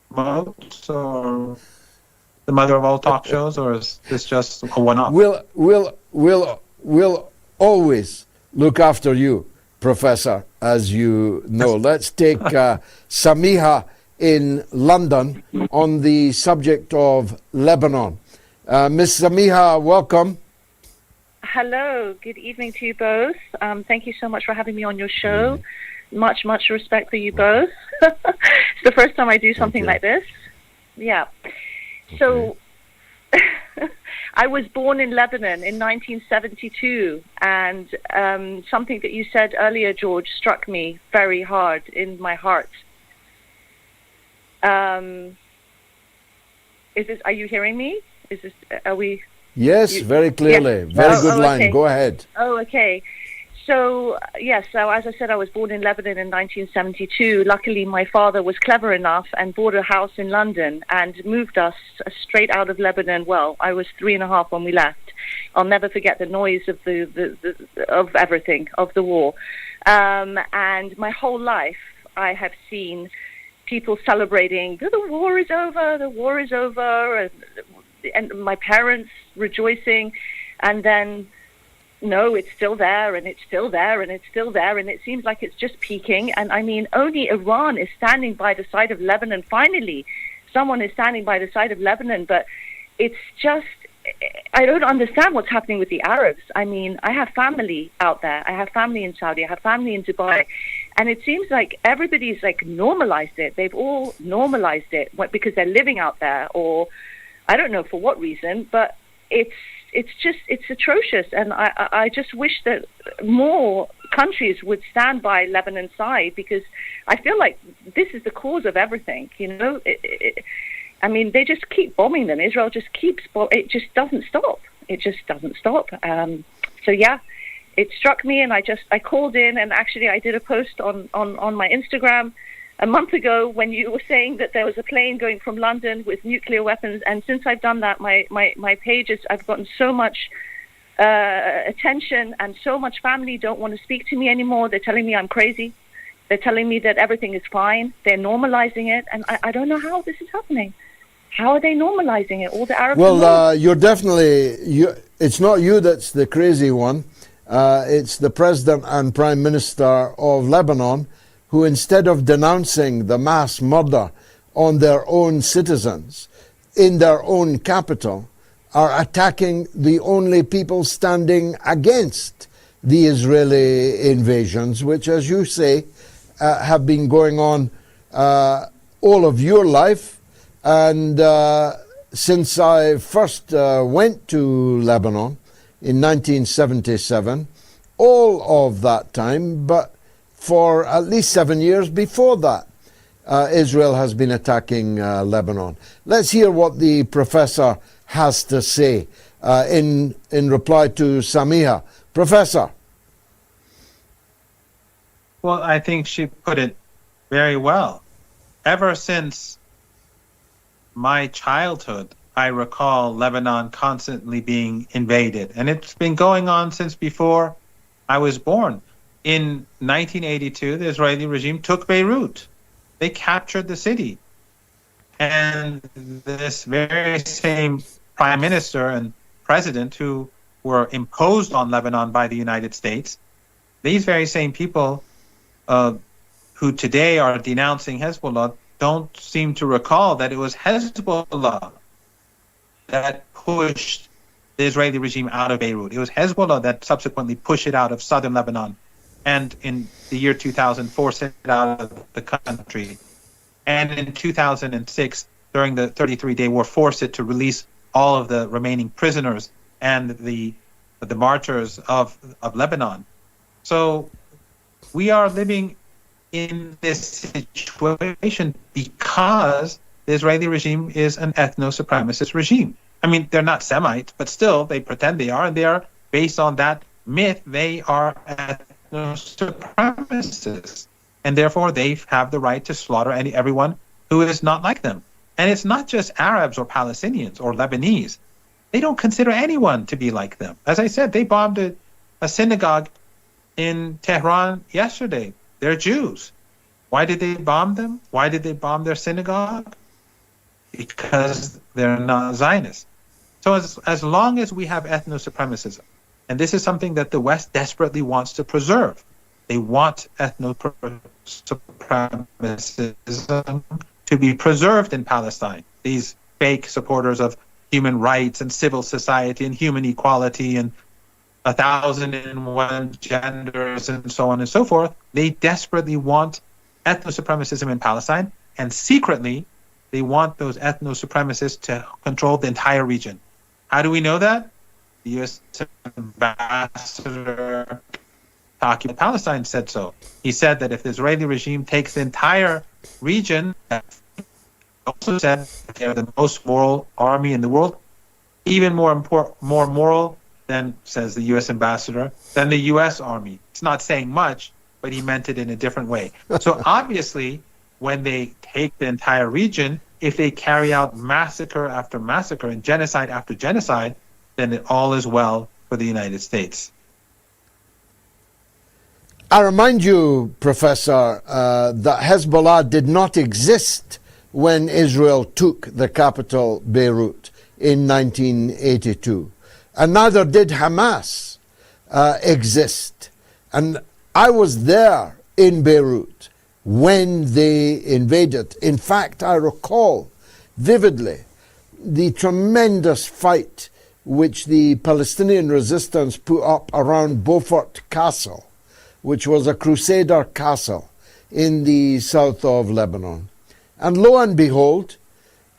Moats or the mother of all talk shows, or is this just a one-off? We'll always look after you, Professor, as you know. Let's take Samiha in London on the subject of Lebanon. Ms. Samiha, welcome. Hello, good evening to you both. Thank you so much for having me on your show. Much respect for you both. It's the first time I do something like this. Yeah. Okay. So, I was born in Lebanon in 1972, and something that you said earlier, George, struck me very hard in my heart. Are you hearing me? Are we? Yes, very clearly. Yes. Very good line. Okay. Go ahead. Oh, okay. So, yes, so as I said, I was born in Lebanon in 1972. Luckily, my father was clever enough and bought a house in London and moved us straight out of Lebanon. Well, I was 3.5 when we left. I'll never forget the noise of of everything, of the war. And my whole life, I have seen people celebrating, the war is over, and my parents rejoicing, and then no, it's still there, and it's still there, and it's still there, and it seems like it's just peaking. And I mean, only Iran is standing by the side of Lebanon. Finally, someone is standing by the side of Lebanon, but it's just, I don't understand what's happening with the Arabs. I mean, I have family out there. I have family in Saudi. I have family in Dubai. And it seems like everybody's like normalized it. They've all normalized it because they're living out there, or I don't know for what reason, but it's atrocious. And I just wish that more countries would stand by Lebanon's side, because I feel like this is the cause of everything, you know. I mean, they just keep bombing them. Israel just keeps it just doesn't stop. It just doesn't stop. So yeah, it struck me, and I called in, and actually I did a post on my Instagram a month ago when you were saying that there was a plane going from London with nuclear weapons. And since I've done that, my pages, I've gotten so much attention, and so much family don't want to speak to me anymore. They're telling me I'm crazy. They're telling me that everything is fine. They're normalizing it, and I don't know how this is happening. How are they normalizing it? All the Arabs. Well, you're definitely it's not you that's the crazy one. It's the president and prime minister of Lebanon, who, instead of denouncing the mass murder on their own citizens in their own capital, are attacking the only people standing against the Israeli invasions, which, as you say, have been going on all of your life. And since I first went to Lebanon in 1977, all of that time, but for at least 7 years before that, Israel has been attacking Lebanon. Let's hear what the professor has to say in reply to Samiha. Professor. Well, I think she put it very well. Ever since my childhood, I recall Lebanon constantly being invaded, and it's been going on since before I was born. In 1982, the Israeli regime took Beirut. They captured the city. And this very same prime minister and president who were imposed on Lebanon by the United States, these very same people who today are denouncing Hezbollah don't seem to recall that it was Hezbollah that pushed the Israeli regime out of Beirut. It was Hezbollah that subsequently pushed it out of southern Lebanon, and in the year 2000 forced it out of the country. And in 2006, during the 33-day war, forced it to release all of the remaining prisoners and the martyrs of Lebanon. So we are living in this situation because the Israeli regime is an ethno-supremacist regime. I mean, they're not Semites, but still they pretend they are, and they are, based on that myth, they are ethno-supremacists. And therefore they have the right to slaughter everyone who is not like them. And it's not just Arabs or Palestinians or Lebanese. They don't consider anyone to be like them. As I said, they bombed a synagogue in Tehran yesterday. They're Jews. Why did they bomb them? Why did they bomb their synagogue? Because they're not Zionists. So as long as we have ethno-supremacism, and this is something that the West desperately wants to preserve, they want ethno-supremacism to be preserved in Palestine. These fake supporters of human rights and civil society and human equality and 1,001 genders and so on and so forth, they desperately want ethno-supremacism in Palestine, and secretly they want those ethno-supremacists to control the entire region. How do we know that? The U.S. ambassador to occupy Palestine said so. He said that if the Israeli regime takes the entire region, also said they're the most moral army in the world, even more moral than, says the U.S. ambassador, than the U.S. army. It's not saying much, but he meant it in a different way. So obviously, when they take the entire region, if they carry out massacre after massacre and genocide after genocide, then it all is well for the United States. I remind you, Professor, that Hezbollah did not exist when Israel took the capital Beirut in 1982. And neither did Hamas. exist. And I was there in Beirut when they invaded. In fact, I recall vividly the tremendous fight which the Palestinian resistance put up around Beaufort Castle, which was a Crusader castle in the south of Lebanon. And lo and behold,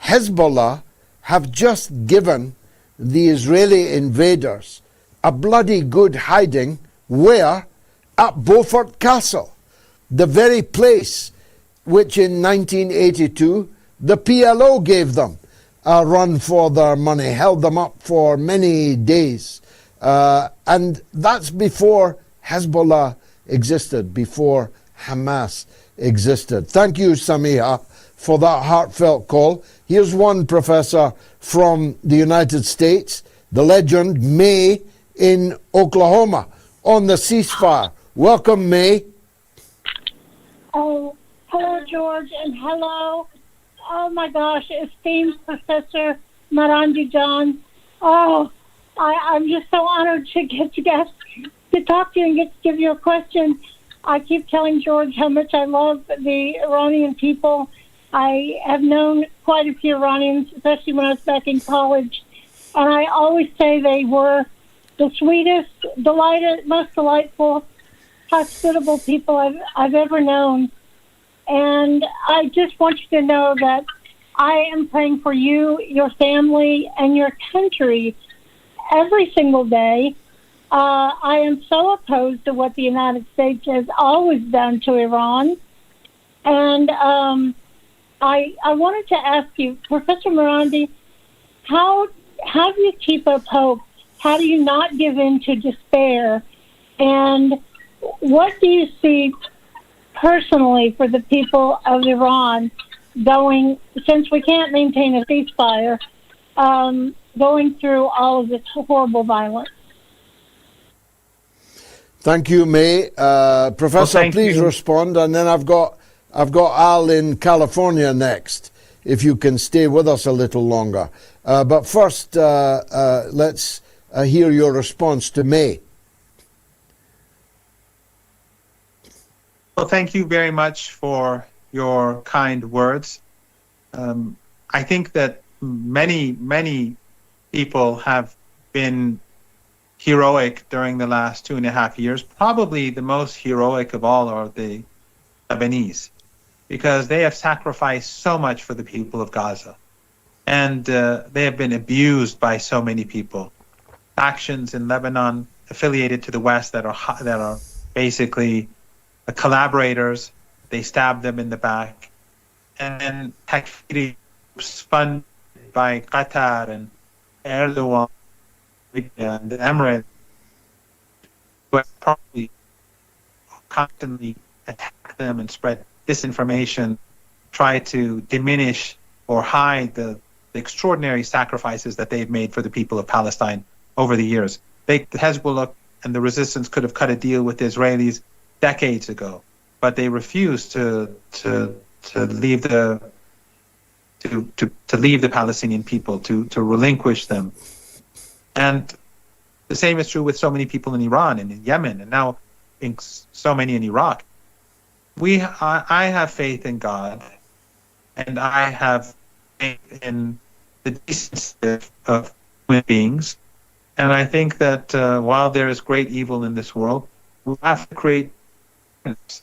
Hezbollah have just given the Israeli invaders a bloody good hiding. Where? At Beaufort Castle, the very place which in 1982 the PLO gave them a run for their money, held them up for many days. And that's before Hezbollah existed, before Hamas existed. Thank you, Samiha, for that heartfelt call. Here's one professor from the United States, the legend May in Oklahoma, on the ceasefire. Welcome, May. Oh, hello, George, and hello. Oh, my gosh, esteemed Professor Marandi John. Oh, I'm just so honored to get to talk to you and get to give you a question. I keep telling George how much I love the Iranian people. I have known quite a few Iranians, especially when I was back in college, and I always say they were the sweetest, most delightful, hospitable people I've ever known. And I just want you to know that I am praying for you, your family, and your country every single day. I am so opposed to what the United States has always done to Iran. And I wanted to ask you, Professor Marandi, how do you keep up hope? How do you not give in to despair? And what do you see personally for the people of Iran going, since we can't maintain a ceasefire, going through all of this horrible violence? Thank you, May. Professor, please respond, and then I've got Al in California next, if you can stay with us a little longer. But first, let's hear your response to May. Well, thank you very much for your kind words. I think that many people have been heroic during the last 2.5 years. Probably the most heroic of all are the Lebanese, because they have sacrificed so much for the people of Gaza. And they have been abused by so many people. Factions in Lebanon affiliated to the West that are basically collaborators. They stabbed them in the back. And then Takfiri groups funded by Qatar and Erdogan and the Emirates, who have probably constantly attacked them and spread disinformation, try to diminish or hide the extraordinary sacrifices that they've made for the people of Palestine over the years. The Hezbollah and the resistance could have cut a deal with the Israelis decades ago, but they refused to leave the Palestinian people, to relinquish them. And the same is true with so many people in Iran and in Yemen, and now in so many in Iraq. I have faith in God, and I have faith in the decency of human beings. And I think that while there is great evil in this world, we have to create awareness.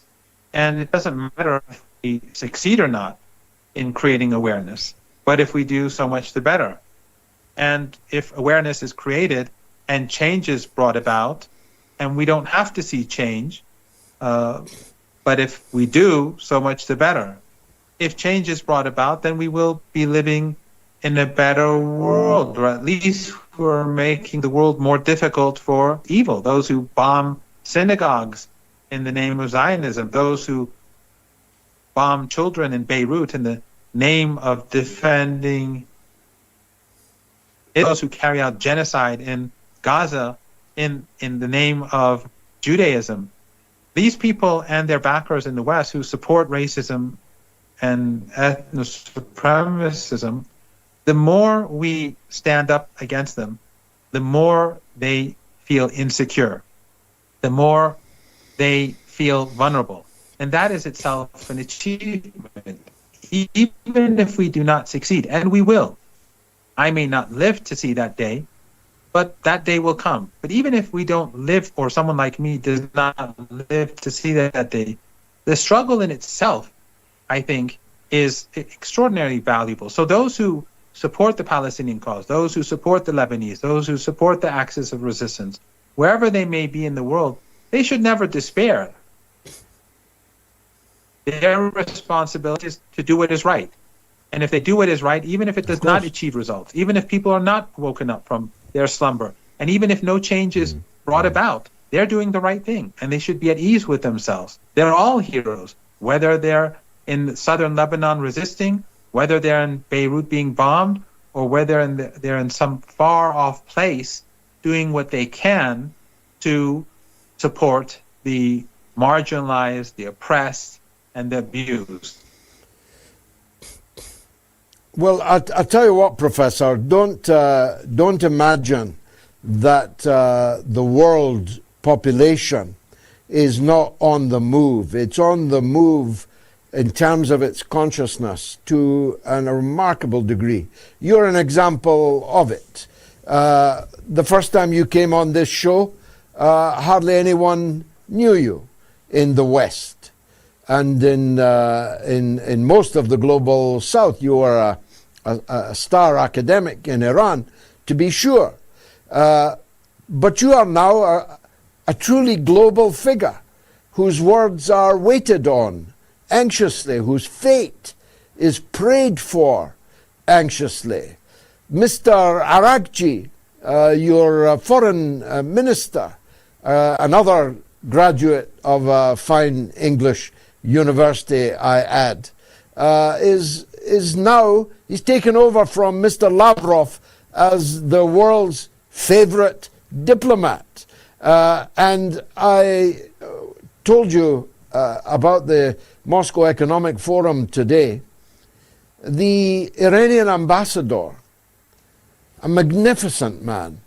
And it doesn't matter if we succeed or not in creating awareness, but if we do, so much the better. And if awareness is created and change is brought about, and we don't have to see change, but if we do, so much the better. If change is brought about, then we will be living in a better world, or at least we're making the world more difficult for evil. Those who bomb synagogues in the name of Zionism, those who bomb children in Beirut in the name of defending, those who carry out genocide in Gaza in the name of Judaism. These people and their backers in the West who support racism and ethno-supremacism, the more we stand up against them, the more they feel insecure. the more they feel vulnerable. And that is itself an achievement, even if we do not succeed, and we will. I may not live to see that day, but that day will come. But even if we don't live, or someone like me does not live to see that day, the struggle in itself, I think, is extraordinarily valuable. So those who support the Palestinian cause, those who support the Lebanese, those who support the axis of resistance, wherever they may be in the world, they should never despair. Their responsibility is to do what is right. And if they do what is right, even if it does not achieve results, even if people are not woken up from their slumber, and even if no change is brought about, they're doing the right thing, and they should be at ease with themselves. They're all heroes, whether they're in southern Lebanon resisting, whether they're in Beirut being bombed, or whether they're in some far-off place doing what they can to support the marginalized, the oppressed, and the abused. Well, I'll tell you what, Professor, don't imagine that the world population is not on the move. It's on the move in terms of its consciousness to a remarkable degree. You're an example of it. The first time you came on this show, hardly anyone knew you in the West. And in most of the global South, you were a star academic in Iran, to be sure. But you are now a truly global figure whose words are waited on anxiously, whose fate is prayed for anxiously. Mr. IRGC, your foreign minister, another graduate of a fine English university, I add, is now, he's taken over from Mr. Lavrov as the world's favorite diplomat. And I told you about the Moscow Economic Forum today. The Iranian ambassador, a magnificent man,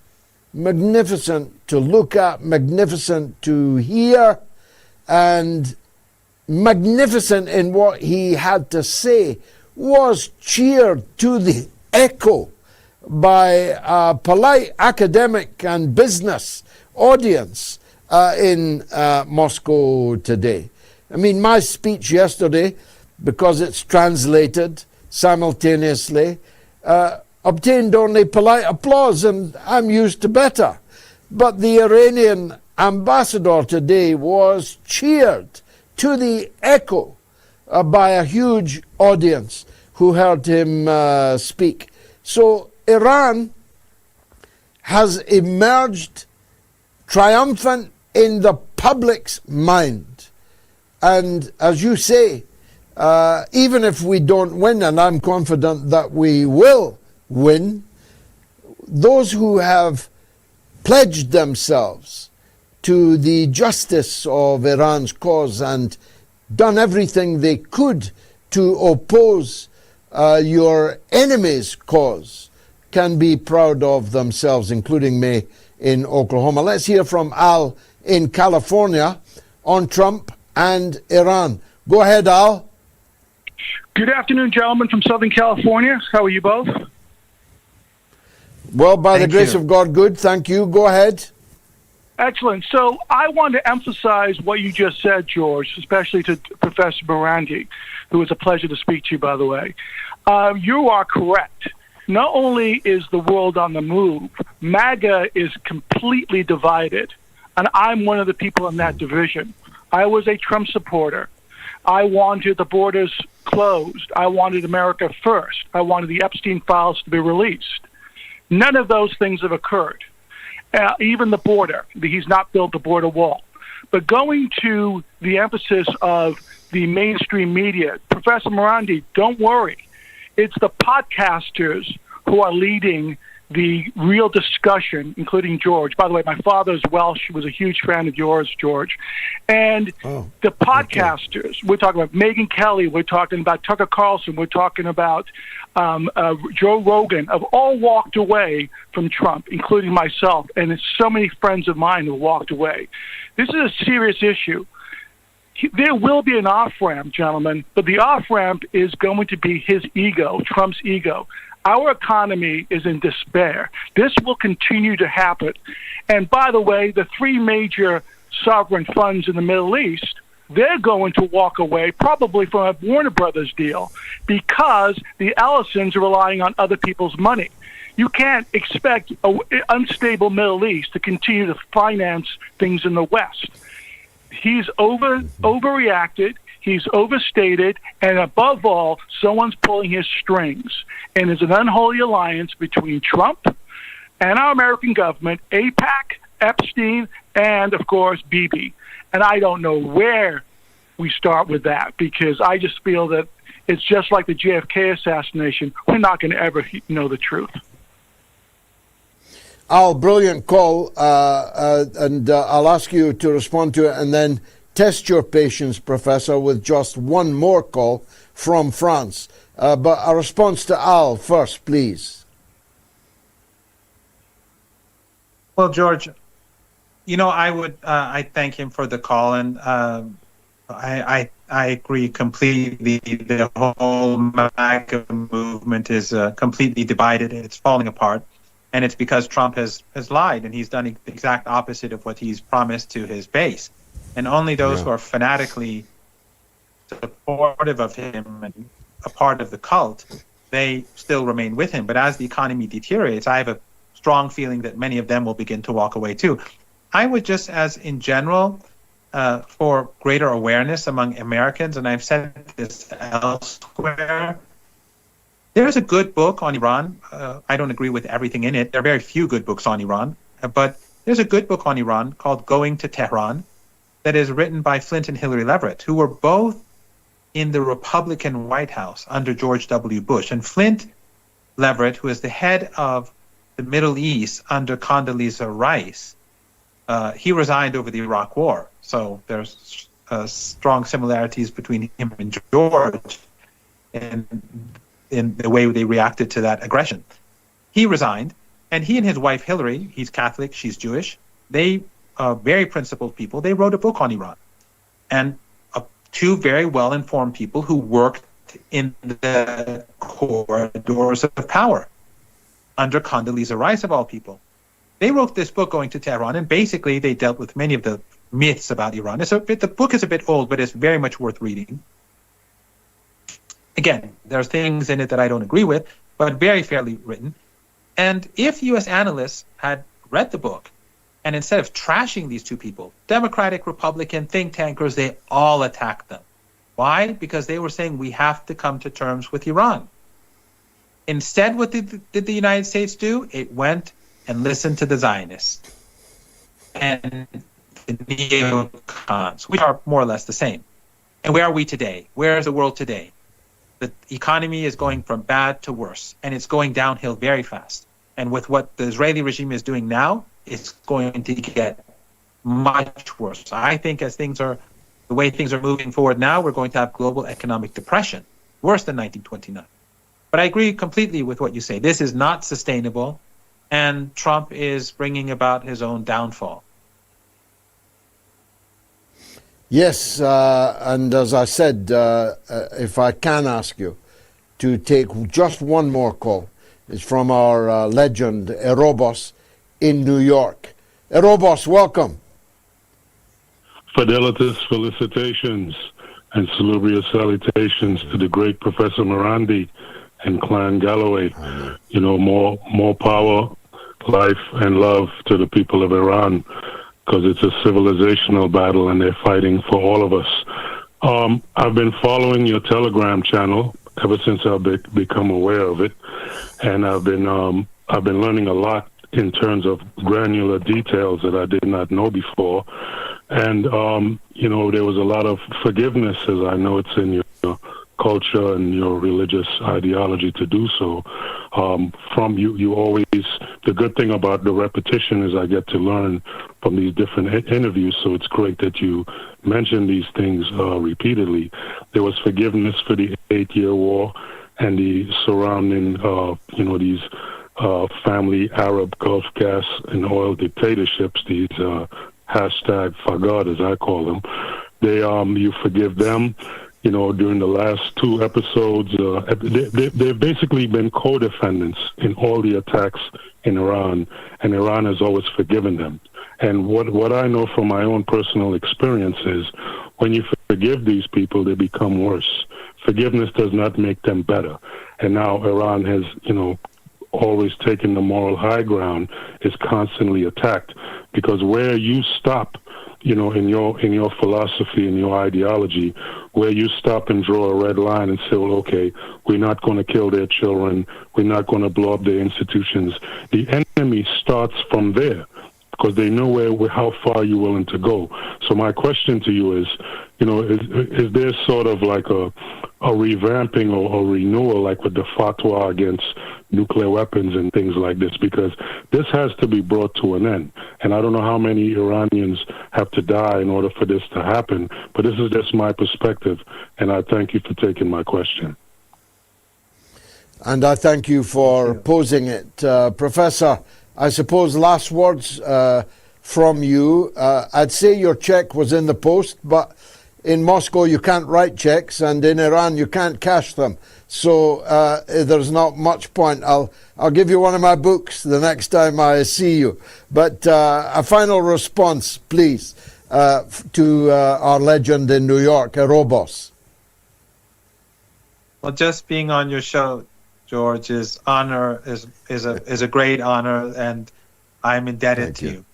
magnificent to look at, magnificent to hear, and magnificent in what he had to say, was cheered to the echo by a polite academic and business audience in Moscow today. I mean, my speech yesterday, because it's translated simultaneously, obtained only polite applause, and I'm used to better. But the Iranian ambassador today was cheered to the echo by a huge audience who heard him speak. So Iran has emerged triumphant in the public's mind. And as you say, even if we don't win, and I'm confident that we will win, those who have pledged themselves to the justice of Iran's cause and done everything they could to oppose your enemy's cause can be proud of themselves, including me in Oklahoma. Let's hear from Al in California on Trump and Iran. Go ahead, Al. Good afternoon, gentlemen from Southern California. How are you both? Well, by the grace of God, good. Thank you. Go ahead. Excellent. So I want to emphasize what you just said, George, especially to Professor Marandi, who was a pleasure to speak to you, by the way. You are correct. Not only is the world on the move, MAGA is completely divided, and I'm one of the people in that division. I was a Trump supporter. I wanted the borders closed. I wanted America first. I wanted the Epstein files to be released. None of those things have occurred. Even the border, he's not built the border wall. But going to the emphasis of the mainstream media, Professor Marandi, don't worry. It's the podcasters who are leading the real discussion, including George. By the way, my father is Welsh. Was a huge fan of yours, George. And the podcasters, we're talking about Megyn Kelly, we're talking about Tucker Carlson, we're talking about Joe Rogan, have all walked away from Trump, including myself. And it's so many friends of mine who walked away. This is a serious issue. There will be an off-ramp, gentlemen, but the off-ramp is going to be his ego, Trump's ego. Our economy is in despair. This will continue to happen. And by the way, the three major sovereign funds in the Middle East, they're going to walk away probably from a Warner Brothers deal because the Ellisons are relying on other people's money. You can't expect an unstable Middle East to continue to finance things in the West. He's overreacted. He's overstated, and above all, someone's pulling his strings. And there's an unholy alliance between Trump and our American government, AIPAC, Epstein, and, of course, Bibi. And I don't know where we start with that, because I just feel that it's just like the JFK assassination. We're not going to ever know the truth. Al, brilliant call, and I'll ask you to respond to it and then test your patience, Professor, with just one more call from France. But a response to Al first, please. Well, George, I thank him for the call, and I agree completely. The whole MAGA movement is completely divided. It's falling apart, and it's because Trump has lied, and he's done the exact opposite of what he's promised to his base. And only those who are fanatically supportive of him and a part of the cult, they still remain with him. But as the economy deteriorates, I have a strong feeling that many of them will begin to walk away too. I would just, as in general, for greater awareness among Americans, and I've said this elsewhere, there's a good book on Iran. I don't agree with everything in it. There are very few good books on Iran, but there's a good book on Iran called Going to Tehran that is written by Flint and Hillary Leverett, who were both in the Republican White House under George W. Bush. And Flint Leverett, who is the head of the Middle East under Condoleezza Rice, he resigned over the Iraq War. So there's strong similarities between him and George in the way they reacted to that aggression. He resigned, and he and his wife Hillary, he's Catholic, she's Jewish, they are very principled people. They wrote a book on Iran. And two very well-informed people who worked in the corridors of power under Condoleezza Rice, of all people. They wrote this book, Going to Tehran, and basically they dealt with many of the myths about Iran. The book is a bit old, but it's very much worth reading. Again, there's things in it that I don't agree with, but very fairly written. And if U.S. analysts had read the book, and instead of trashing these two people, Democratic, Republican, think tankers, they all attacked them. Why? Because they were saying we have to come to terms with Iran. Instead, what did the United States do? It went and listened to the Zionists and the neocons, which are more or less the same. And where are we today? Where is the world today? The economy is going from bad to worse, and it's going downhill very fast. And with what the Israeli regime is doing now, it's going to get much worse. I think the way things are moving forward now, we're going to have global economic depression, worse than 1929. But I agree completely with what you say. This is not sustainable, and Trump is bringing about his own downfall. Yes, and as I said, if I can ask you to take just one more call, it's from our legend, Erobos, in New York. Erobos, welcome. Fidelitas felicitations and salubrious salutations to the great Professor Marandi and Clan Galloway. You know, more power, life, and love to the people of Iran, because it's a civilizational battle and they're fighting for all of us. I've been following your Telegram channel ever since I've become aware of it, and I've been learning a lot in terms of granular details that I did not know before. And, you know, there was a lot of forgiveness, as I know it's in your culture and your religious ideology to do so. From you always, the good thing about the repetition is I get to learn from these different interviews, so it's great that you mention these things repeatedly. There was forgiveness for the 8-year war and the surrounding, these family Arab Gulf gas and oil dictatorships, these hashtag Fagad, as I call them. You forgive them. During the last 2 episodes, they've basically been co-defendants in all the attacks in Iran, and Iran has always forgiven them. And what I know from my own personal experience is when you forgive these people, they become worse. Forgiveness does not make them better. And now Iran has, always taken the moral high ground, is constantly attacked, because where you stop, in your philosophy and your ideology, where you stop and draw a red line and say, well, okay, we're not going to kill their children, we're not going to blow up their institutions. The enemy starts from there because they know how far you're willing to go. So my question to you is, is there sort of like a revamping or renewal, like with the fatwa against nuclear weapons and things like this? Because this has to be brought to an end. And I don't know how many Iranians have to die in order for this to happen, but this is just my perspective, and I thank you for taking my question. And I thank you for posing it. Professor, I suppose last words from you. I'd say your check was in the post, but in Moscow you can't write checks, and in Iran you can't cash them. So there's not much point. I'll give you one of my books the next time I see you. But a final response, please, to our legend in New York, Robos. Well, just being on your show, George, is a great honor, and I'm indebted to you.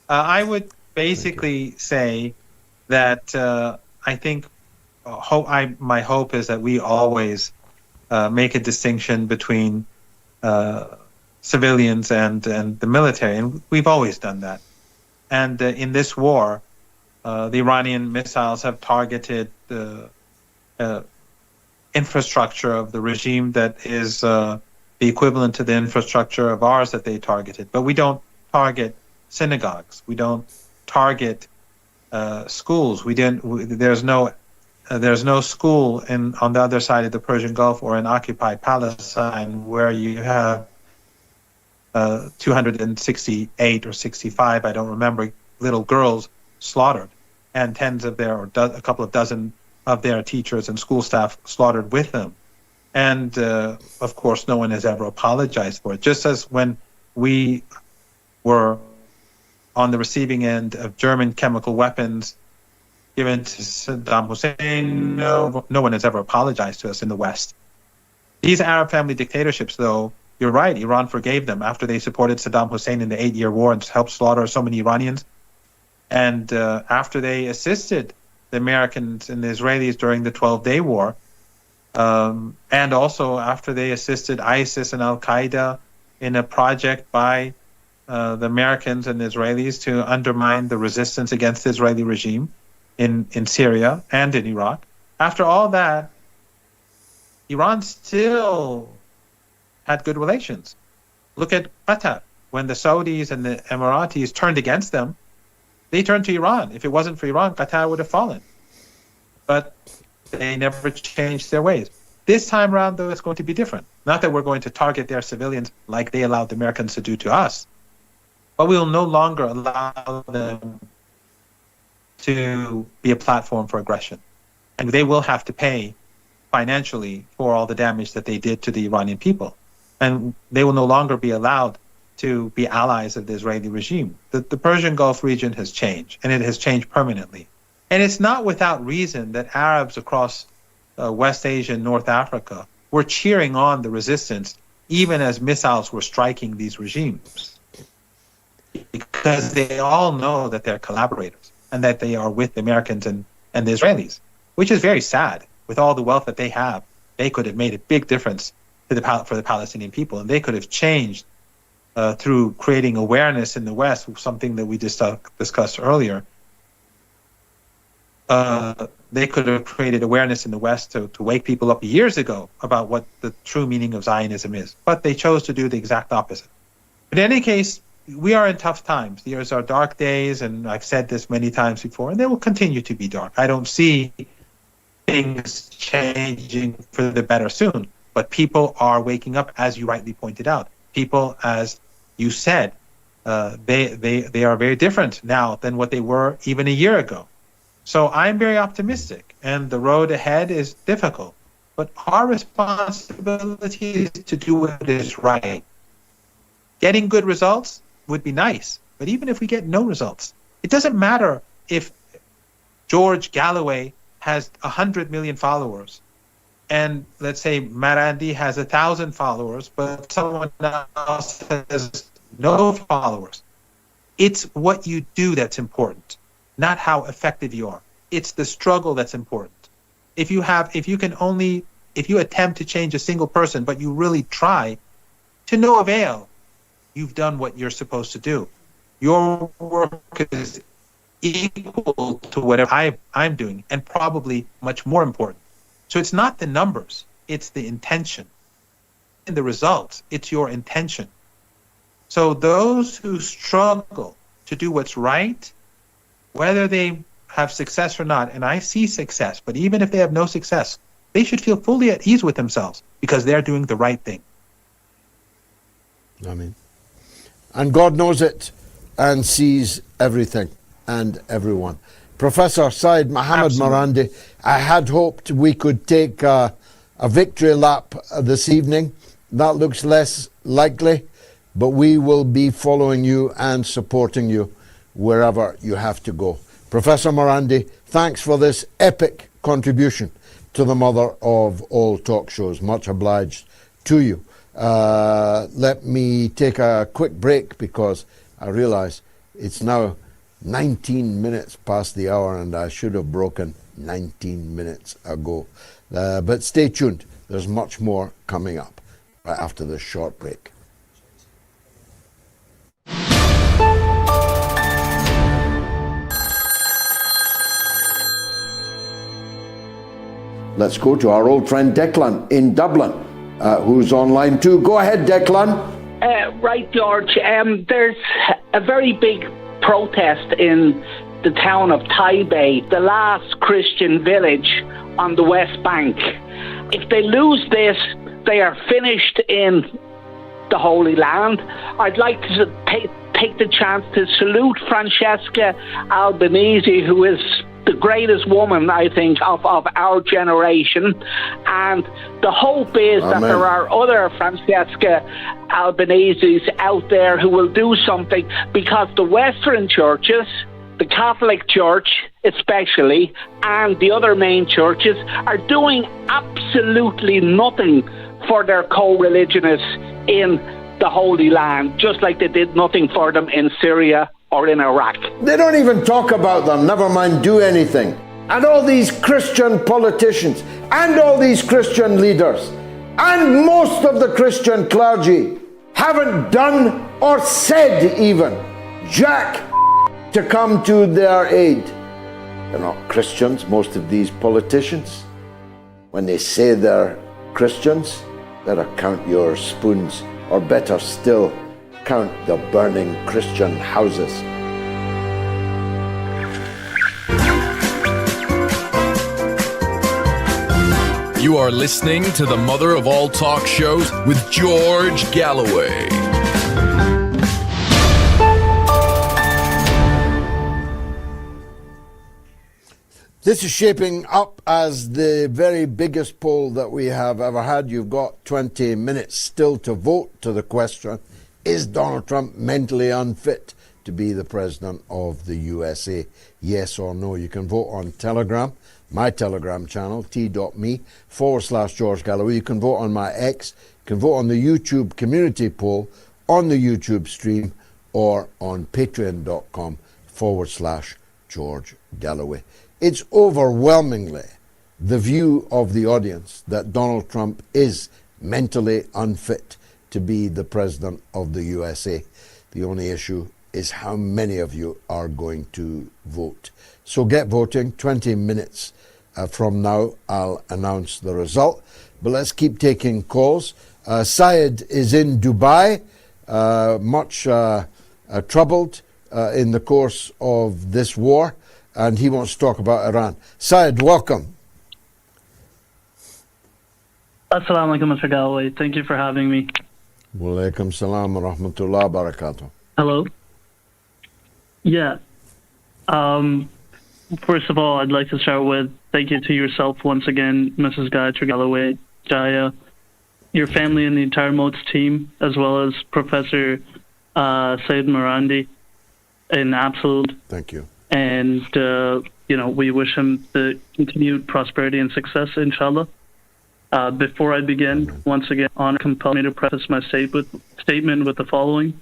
I would basically say that I think my hope is that we always make a distinction between civilians and the military, and we've always done that. And in this war, the Iranian missiles have targeted the infrastructure of the regime that is the equivalent to the infrastructure of ours that they targeted. But we don't target synagogues. We don't target schools. There's no school on the other side of the Persian Gulf or in occupied Palestine where you have 268 or 65, I don't remember, little girls slaughtered, and a couple of dozen of their teachers and school staff slaughtered with them. And of course, no one has ever apologized for it. Just as when we were on the receiving end of German chemical weapons given to Saddam Hussein, no one has ever apologized to us in the West. These Arab family dictatorships, though, you're right, Iran forgave them after they supported Saddam Hussein in the 8-year war and helped slaughter so many Iranians. And after they assisted the Americans and the Israelis during the 12-day war, and also after they assisted ISIS and Al-Qaeda in a project by the Americans and the Israelis to undermine the resistance against the Israeli regime in Syria and in Iraq. After all that, Iran still had good relations. Look at Qatar. When the Saudis and the Emiratis turned against them, they turned to Iran. If it wasn't for Iran, Qatar would have fallen. But they never changed their ways. This time around, though, it's going to be different. Not that we're going to target their civilians like they allowed the Americans to do to us, but we will no longer allow them to be a platform for aggression. And they will have to pay financially for all the damage that they did to the Iranian people. And they will no longer be allowed to be allies of the Israeli regime. The Persian Gulf region has changed, and it has changed permanently. And it's not without reason that Arabs across West Asia and North Africa were cheering on the resistance, even as missiles were striking these regimes. Because they all know that they're collaborators and that they are with the Americans and the Israelis, which is very sad. With all the wealth that they have, they could have made a big difference for the Palestinian people, and they could have changed through creating awareness in the West, something that we discussed earlier. they could have created awareness in the West to wake people up years ago about what the true meaning of Zionism is. But they chose to do the exact opposite. But in any case, we are in tough times. These are dark days, and I've said this many times before, and they will continue to be dark. I don't see things changing for the better soon, but people are waking up, as you rightly pointed out. People, as you said, they are very different now than what they were even a year ago. So I'm very optimistic, and the road ahead is difficult. But our responsibility is to do what is right. Getting good results would be nice, but even if we get no results, it doesn't matter if George Galloway has 100 million followers, and let's say Marandi has 1,000 followers, but someone else has no followers. It's what you do that's important, not how effective you are. It's the struggle that's important. If you attempt to change a single person, but you really try, to no avail, you've done what you're supposed to do. Your work is equal to whatever I'm doing, and probably much more important. So it's not the numbers, it's the intention. In the results, it's your intention. So those who struggle to do what's right, whether they have success or not, and I see success, but even if they have no success, they should feel fully at ease with themselves because they're doing the right thing. Amen. And God knows it and sees everything and everyone. Professor Seyed Mohammad Marandi, I had hoped we could take a victory lap this evening. That looks less likely, but we will be following you and supporting you wherever you have to go. Professor Marandi, thanks for this epic contribution to the mother of all talk shows. Much obliged to you. Let me take a quick break because I realize it's now 19 minutes past the hour and I should have broken 19 minutes ago. But stay tuned. There's much more coming up right after this short break. Let's go to our old friend Declan in Dublin, who's online too. Go ahead, Declan. Right, George. There's a very big protest in the town of Taibeh, the last Christian village on the West Bank. If they lose this, they are finished in the Holy Land. I'd like to take the chance to salute Francesca Albanese, who is the greatest woman, I think, of our generation. And the hope is that there are other Francesca Albaneses out there who will do something, because the Western churches, the Catholic Church especially, and the other main churches are doing absolutely nothing for their co-religionists in the Holy Land, just like they did nothing for them in Syria or in Iraq. They don't even talk about them, never mind do anything. And all these Christian politicians and all these Christian leaders and most of the Christian clergy haven't done or said even jack to come to their aid. They're not Christians, most of these politicians. When they say they're Christians, better count your spoons, or better still, count the burning Christian houses. You are listening to the mother of all talk shows with George Galloway. This is shaping up as the very biggest poll that we have ever had. You've got 20 minutes still to vote to the question, is Donald Trump mentally unfit to be the president of the USA? Yes or no? You can vote on Telegram, my Telegram channel, t.me/George Galloway. You can vote on my X. You can vote on the YouTube community poll on the YouTube stream or on patreon.com/George Galloway. It's overwhelmingly the view of the audience that Donald Trump is mentally unfit to be the president of the USA. The only issue is how many of you are going to vote. So get voting. 20 minutes from now, I'll announce the result. But let's keep taking calls. Syed is in Dubai, much troubled in the course of this war, and he wants to talk about Iran. Syed, welcome. Assalamu alaikum, Mr. Galloway. Thank you for having me. Wa alaikum salam wa rahmatullah wa barakatuh. Hello. Yeah. First of all, I'd like to start with thank you to yourself once again, Mrs. Gayatri Galloway, Jaya, your family and the entire MOTS team, as well as Professor Seyed Marandi, an absolute. Thank you. And, we wish him the continued prosperity and success, inshallah. Before I begin, once again, honor compels me to preface my statement with the following.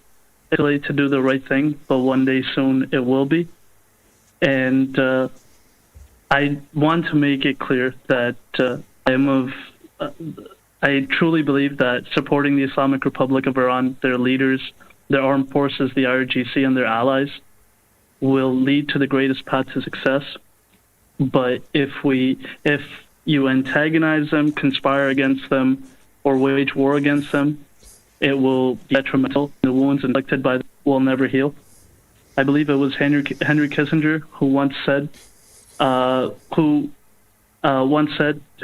It's late to do the right thing, but one day soon it will be. And I want to make it clear that I truly believe that supporting the Islamic Republic of Iran, their leaders, their armed forces, the IRGC, and their allies will lead to the greatest path to success. But if you antagonize them, conspire against them, or wage war against them, it will be detrimental. The wounds inflicted by them will never heal. I believe it was Henry Kissinger who once said, to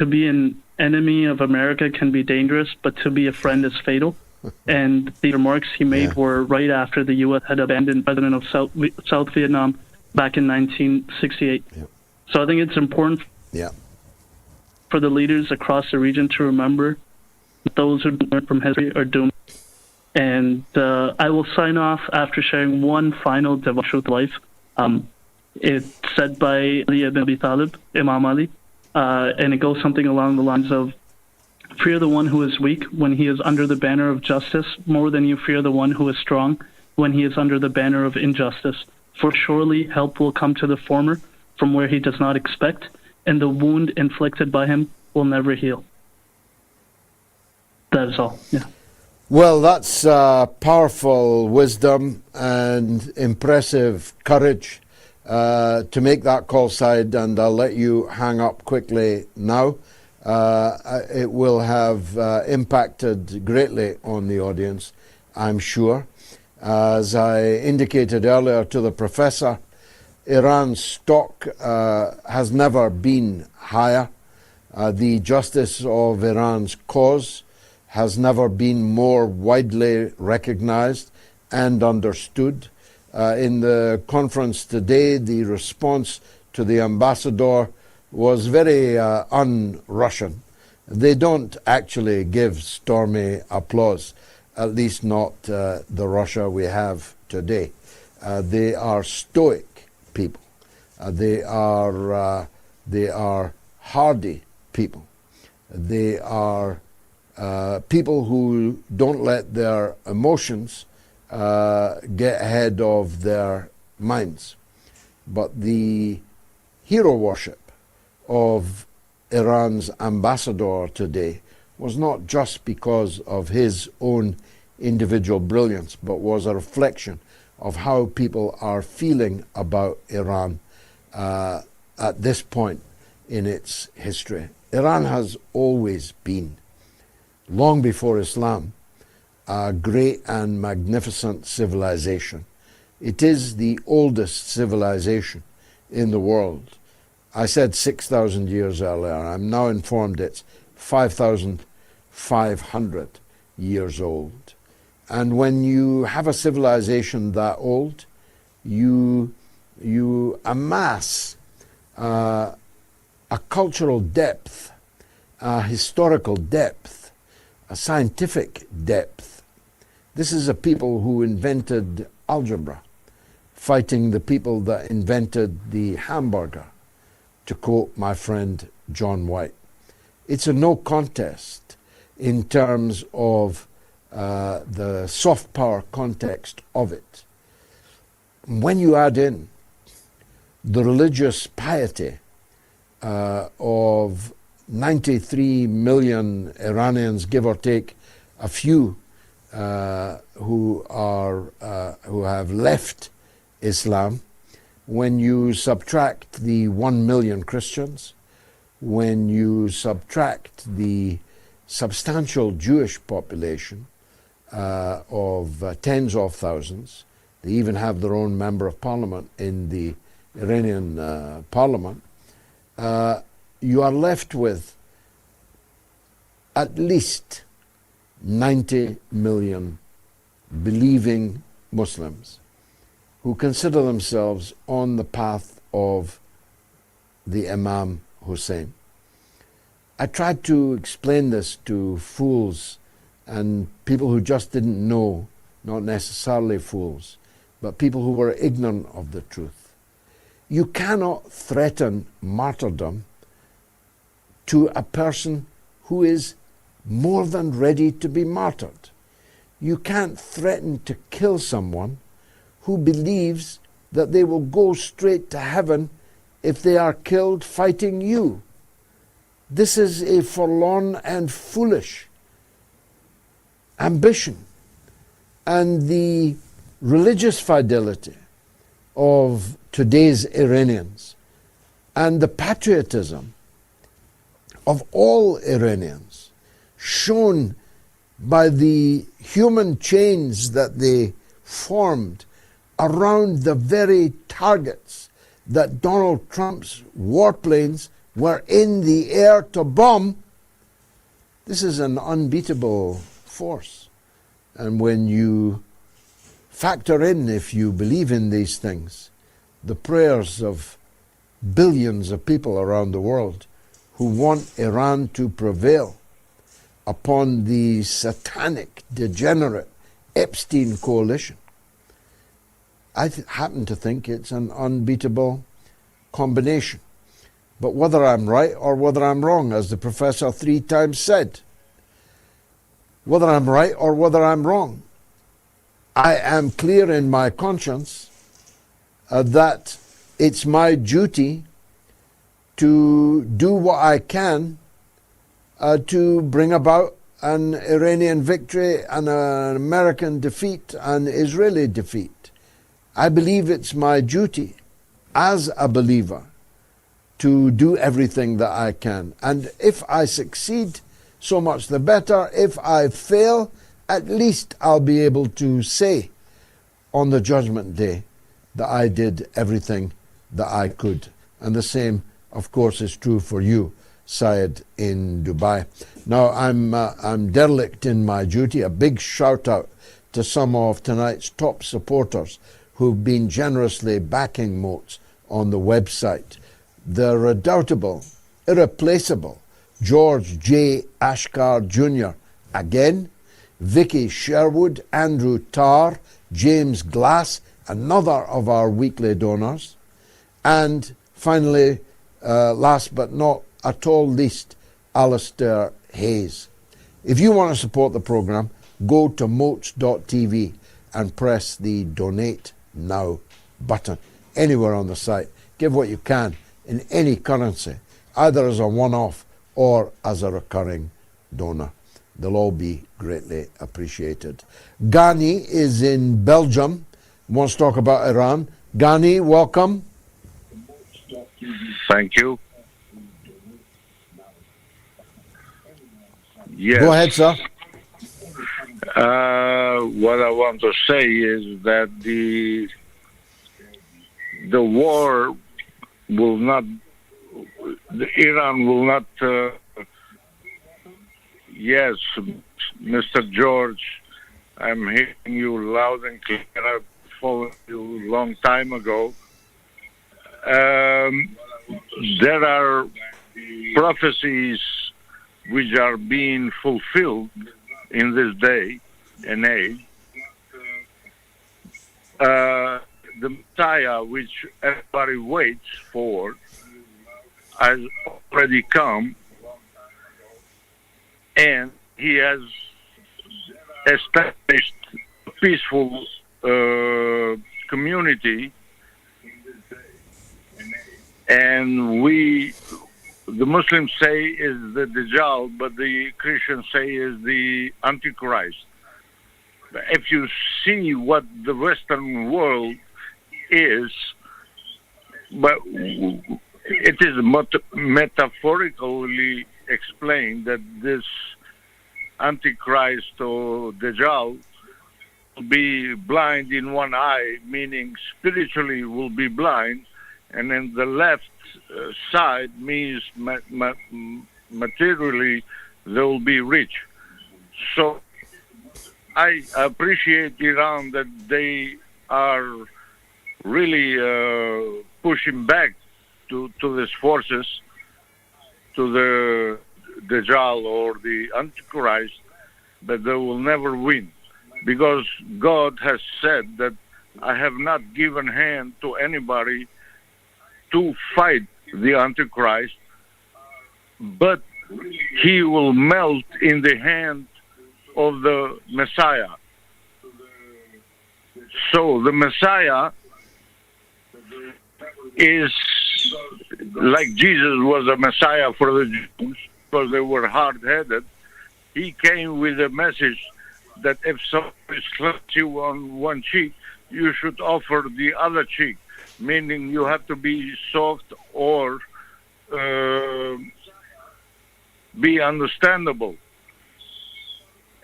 be an enemy of America can be dangerous, but to be a friend is fatal. And the remarks he made were right after the U.S. had abandoned the president of South Vietnam back in 1968. Yeah. So I think it's important for the leaders across the region to remember that those who learn from history are doomed. And I will sign off after sharing one final devotional of life. It's said by Ali ibn Abi Talib, Imam Ali, and it goes something along the lines of, fear the one who is weak when he is under the banner of justice more than you fear the one who is strong when he is under the banner of injustice. For surely help will come to the former from where he does not expect, and the wound inflicted by him will never heal. That is all. Yeah. Well, that's powerful wisdom and impressive courage to make that call, Syed, and I'll let you hang up quickly now. It will have impacted greatly on the audience, I'm sure. As I indicated earlier to the professor, Iran's stock has never been higher. The justice of Iran's cause has never been more widely recognized and understood. In the conference today, the response to the ambassador was very un-Russian. They don't actually give stormy applause, at least not the Russia we have today. They are stoic people. They are hardy people. They are people who don't let their emotions get ahead of their minds. But the hero worship of Iran's ambassador today was not just because of his own individual brilliance, but was a reflection of how people are feeling about Iran at this point in its history. Iran has always been, long before Islam, a great and magnificent civilization. It is the oldest civilization in the world. I said 6,000 years earlier. I'm now informed it's 5,500 years old. And when you have a civilization that old, you amass a cultural depth, a historical depth, a scientific depth. This is a people who invented algebra, fighting the people that invented the hamburger, to quote my friend John White. It's a no contest in terms of the soft power context of it. When you add in the religious piety of 93 million Iranians, give or take a few, who have left Islam, when you subtract the 1 million Christians, when you subtract the substantial Jewish population of tens of thousands. They even have their own member of parliament in the Iranian parliament. You are left with at least 90 million believing Muslims who consider themselves on the path of the Imam Hussein. I tried to explain this to fools and people who just didn't know, not necessarily fools, but people who were ignorant of the truth. You cannot threaten martyrdom to a person who is more than ready to be martyred. You can't threaten to kill someone who believes that they will go straight to heaven if they are killed fighting you. This is a forlorn and foolish ambition. And the religious fidelity of today's Iranians and the patriotism of all Iranians, shown by the human chains that they formed around the very targets that Donald Trump's warplanes were in the air to bomb, this is an unbeatable force. And when you factor in, if you believe in these things, the prayers of billions of people around the world who want Iran to prevail upon the satanic, degenerate Epstein coalition, I happen to think it's an unbeatable combination. But whether I'm right or whether I'm wrong, as the professor 3 times said, whether I'm right or whether I'm wrong, I am clear in my conscience that it's my duty to do what I can to bring about an Iranian victory and an American defeat, an Israeli defeat. I believe it's my duty as a believer to do everything that I can. And if I succeed, so much the better. If I fail, at least I'll be able to say on the judgment day that I did everything that I could. And the same, of course, is true for you, Syed, in Dubai. Now, I'm derelict in my duty. A big shout out to some of tonight's top supporters who've been generously backing Moats on the website. The redoubtable, irreplaceable George J. Ashkar Jr. again, Vicky Sherwood, Andrew Tarr, James Glass, another of our weekly donors, and finally, last but not at all least, Alistair Hayes. If you want to support the program, go to moats.tv and press the Donate Now button anywhere on the site. Give what you can in any currency, either as a one-off or as a recurring donor. They'll all be greatly appreciated. Ghani is in Belgium, wants to talk about Iran. Ghani, welcome. Thank you. Yes. Go ahead, sir. What I want to say is that the war will not, Iran will not, yes, Mr. George, I'm hearing you loud and clear. I've followed you a long time ago. There are prophecies which are being fulfilled in this day and age. The Messiah, which everybody waits for, has already come, and he has established a peaceful community, and the Muslims say is the Dajjal, but the Christians say is the Antichrist. If you see what the Western world is, but it is metaphorically explained that this Antichrist or Dajjal will be blind in one eye, meaning spiritually will be blind, and then the left side means materially they will be rich. So I appreciate Iran that they are really pushing back to these forces, to the Dajjal or the Antichrist, but they will never win. Because God has said that I have not given hand to anybody to fight the Antichrist, but he will melt in the hand of the Messiah. So the Messiah is like Jesus was a Messiah for the Jews because they were hard-headed. He came with a message that if somebody slaps you on one cheek, you should offer the other cheek, meaning you have to be soft or be understandable.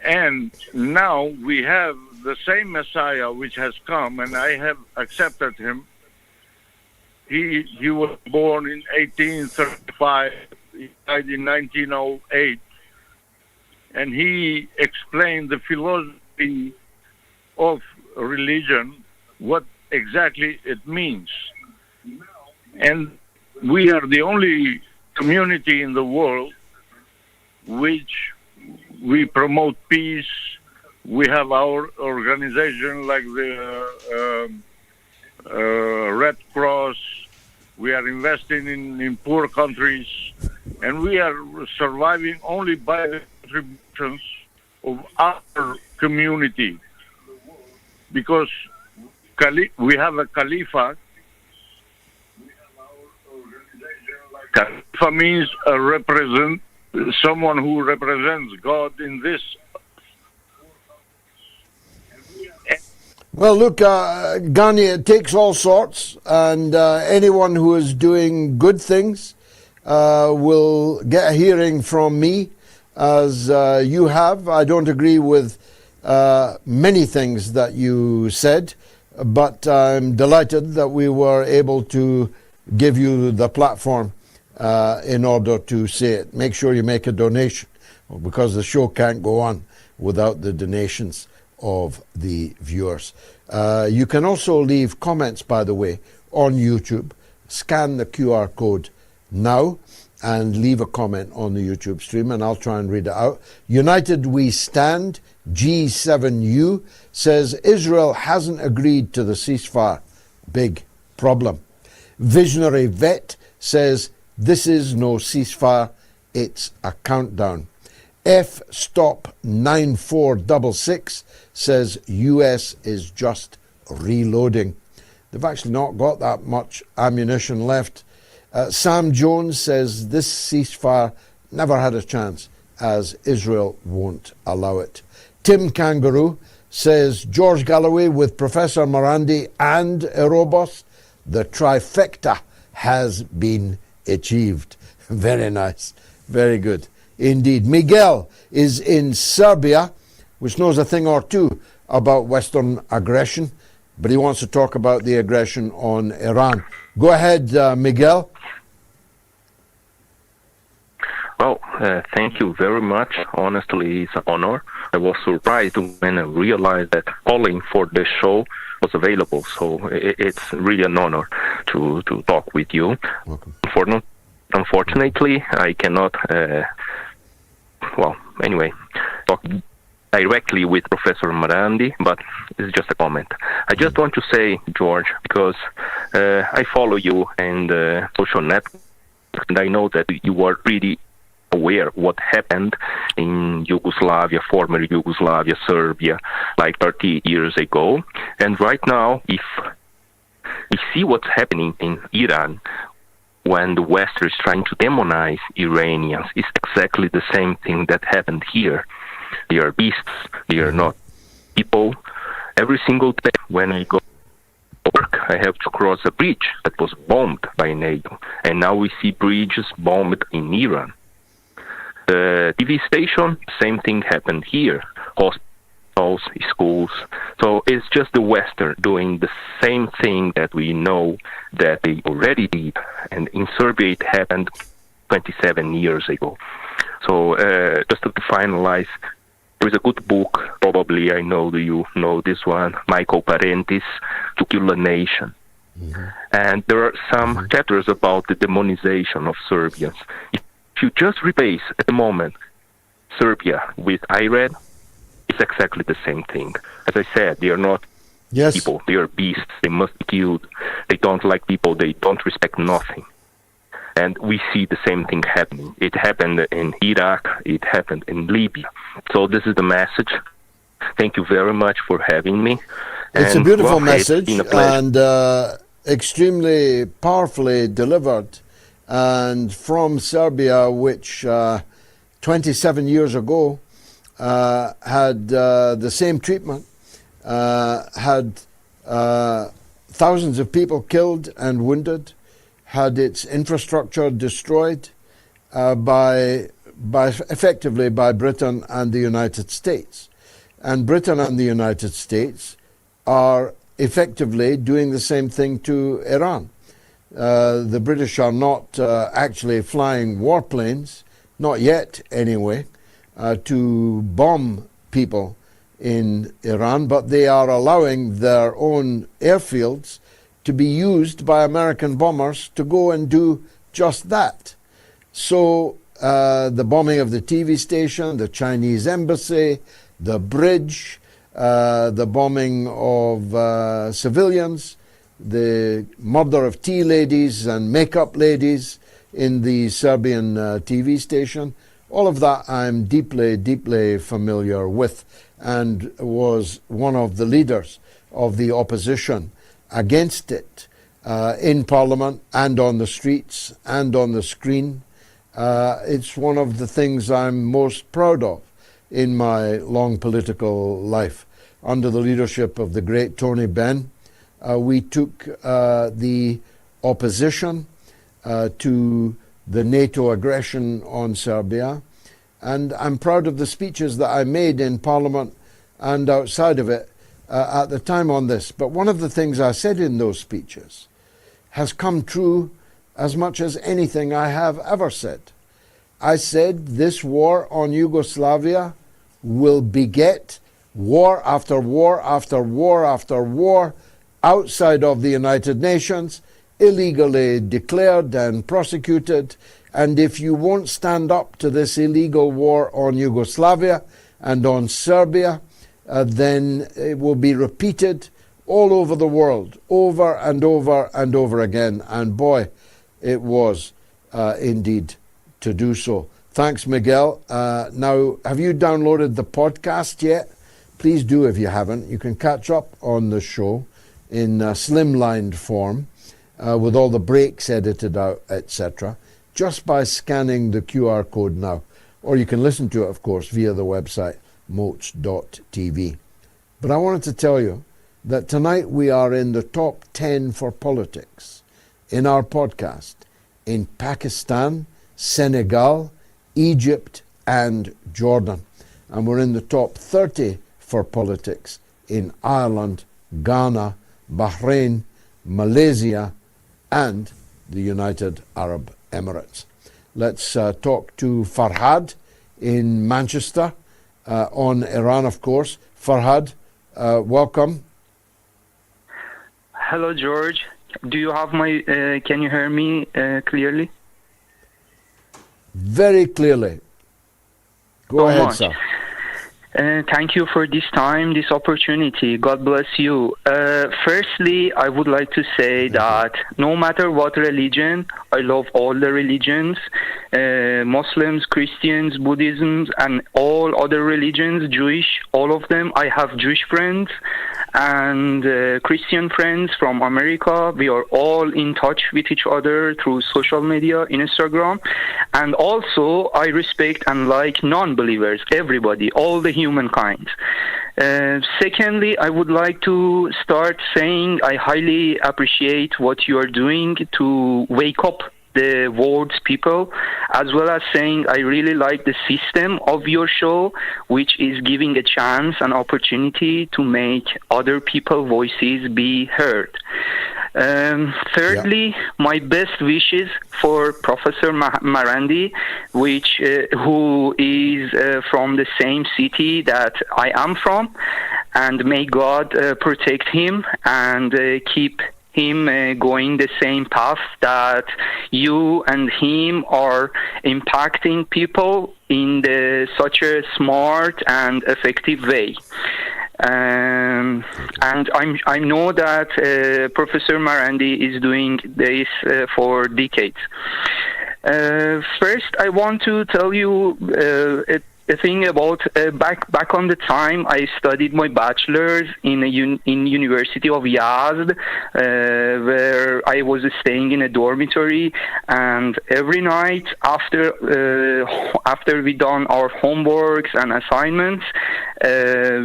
And now we have the same Messiah which has come, and I have accepted him. He was born in 1835, he died in 1908, and he explained the philosophy of religion, what exactly it means. And we are the only community in the world which we promote peace. We have our organization like the Red Cross. We are investing in poor countries, and we are surviving only by the contributions of our community. Because we have a Khalifa. Khalifa means someone who represents God in this. Well, look, Ghani, it takes all sorts, and anyone who is doing good things will get a hearing from me, as you have. I don't agree with many things that you said, but I'm delighted that we were able to give you the platform in order to say it. Make sure you make a donation, because the show can't go on without the donations of the viewers. You can also leave comments, by the way, on YouTube. Scan the QR code now and leave a comment on the YouTube stream, and I'll try and read it out. United We Stand, G7U, says Israel hasn't agreed to the ceasefire. Big problem. Visionary Vet says this is no ceasefire, it's a countdown. F Stop 9466 says US is just reloading. They've actually not got that much ammunition left. Sam Jones says this ceasefire never had a chance, as Israel won't allow it. Tim Kangaroo says George Galloway with Professor Marandi and Erobos, the trifecta has been achieved. Very nice. Very good. Indeed. Miguel is in Serbia, which knows a thing or two about Western aggression, but he wants to talk about the aggression on Iran. Go ahead, Miguel. Well, thank you very much. Honestly, it's an honor. I was surprised when I realized that calling for this show was available, so it's really an honor to talk with you. Welcome. Unfortunately, I cannot, talk directly with Professor Marandi, but it's just a comment. I just want to say, George, because I follow you and social networks, and I know that you are really aware what happened in Yugoslavia, former Yugoslavia, Serbia, like 30 years ago. And right now, if we see what's happening in Iran, when the West is trying to demonize Iranians, it's exactly the same thing that happened here. They are beasts, they are not people. Every single day when I go work, I have to cross a bridge that was bombed by NATO. And now we see bridges bombed in Iran. The TV station, same thing happened here. Hospitals, schools. So it's just the Western doing the same thing that we know that they already did. And in Serbia, it happened 27 years ago. So just to finalize, there is a good book, probably I know you know this one, Michael Parenti's To Kill a Nation. And there are some chapters about the demonization of Serbians. If you just replace at the moment Serbia with Iran, it's exactly the same thing. As I said, they are not people, they are beasts, they must be killed. They don't like people, they don't respect nothing. And we see the same thing happening. It happened in Iraq, it happened in Libya. So this is the message. Thank you very much for having me. It's a beautiful message and extremely powerfully delivered. And from Serbia, which 27 years ago had the same treatment, had thousands of people killed and wounded, had its infrastructure destroyed effectively by Britain and the United States. And Britain and the United States are effectively doing the same thing to Iran. The British are not actually flying warplanes, not yet anyway, to bomb people in Iran, but they are allowing their own airfields to be used by American bombers to go and do just that. So the bombing of the TV station, the Chinese embassy, the bridge, the bombing of civilians, the murder of tea ladies and makeup ladies in the Serbian TV station, all of that I'm deeply, deeply familiar with, and was one of the leaders of the opposition against it in Parliament and on the streets and on the screen. It's one of the things I'm most proud of in my long political life. Under the leadership of the great Tony Benn, we took the opposition to the NATO aggression on Serbia, and I'm proud of the speeches that I made in Parliament and outside of it at the time on this. But one of the things I said in those speeches has come true as much as anything I have ever said. I said this war on Yugoslavia will beget war after war after war after war outside of the United Nations, illegally declared and prosecuted. And if you won't stand up to this illegal war on Yugoslavia and on Serbia, then it will be repeated all over the world, over and over and over again. And boy, it was indeed to do so. Thanks, Miguel. Now, have you downloaded the podcast yet? Please do if you haven't. You can catch up on the show in slimlined form with all the breaks edited out, etc., just by scanning the QR code now. Or you can listen to it, of course, via the website moats.tv. But I wanted to tell you that tonight we are in the top 10 for politics in our podcast in Pakistan, Senegal, Egypt, and Jordan. And we're in the top 30 for politics in Ireland, Ghana, Bahrain, Malaysia, and the United Arab Emirates. Let's talk to Farhad in Manchester on Iran, of course. Farhad, welcome. Hello, George. Do you have my, can you hear me clearly? Very clearly. Go ahead, sir. Thank you for this time, this opportunity. God bless you. Firstly, I would like to say that no matter what religion, I love all the religions, Muslims, Christians, Buddhism, and all other religions, Jewish, all of them. I have Jewish friends and Christian friends from America. We are all in touch with each other through social media, Instagram. And also, I respect and like non-believers, everybody, all the humankind. Secondly, I would like to start saying I highly appreciate what you are doing to wake up the world's people, as well as saying I really like the system of your show, which is giving a chance, an opportunity to make other people's voices be heard. Thirdly, my best wishes for Professor Marandi, who is from the same city that I am from, and may God protect him and keep him going the same path that you and him are impacting people in such a smart and effective way. And I know that Professor Marandi is doing this for decades. First, I want to tell you a thing about back on the time I studied my bachelor's in University of Yazd, where I was staying in a dormitory, and every night after we done our homeworks and assignments,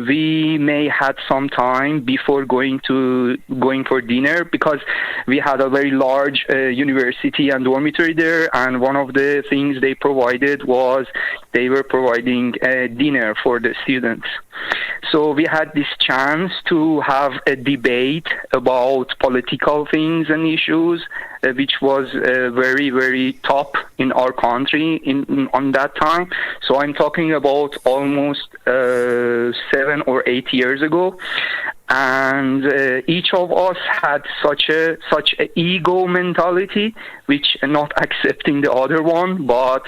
we may had some time before going for dinner, because we had a very large university and dormitory there, and one of the things they provided was they were providing dinner for the students. So we had this chance to have a debate about political things and issues, which was very, very top in our country on that time. So I'm talking about almost 7 or 8 years ago. And each of us had such a ego mentality, which not accepting the other one, but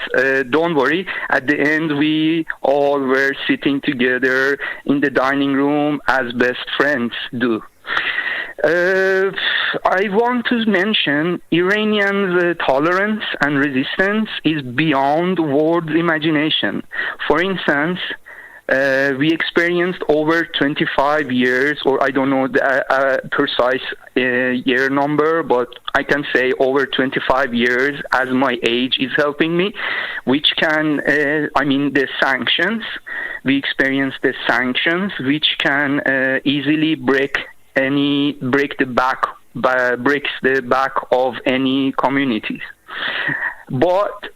don't worry, at the end we all were sitting together in the dining room as best friends do. I want to mention Iranians' tolerance and resistance is beyond world's imagination. For instance, we experienced over 25 years, or I don't know the precise year number, but I can say over 25 years, as my age is helping me, which can, the sanctions. We experienced the sanctions, which can easily breaks the back of any communities. But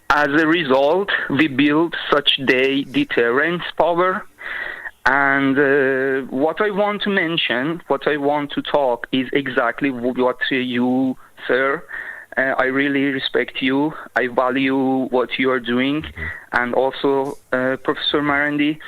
as a result, we built such deterrence power. And what I want to mention, what I want to talk is exactly what you, sir. I really respect you. I value what you are doing. And also, Professor Marandi,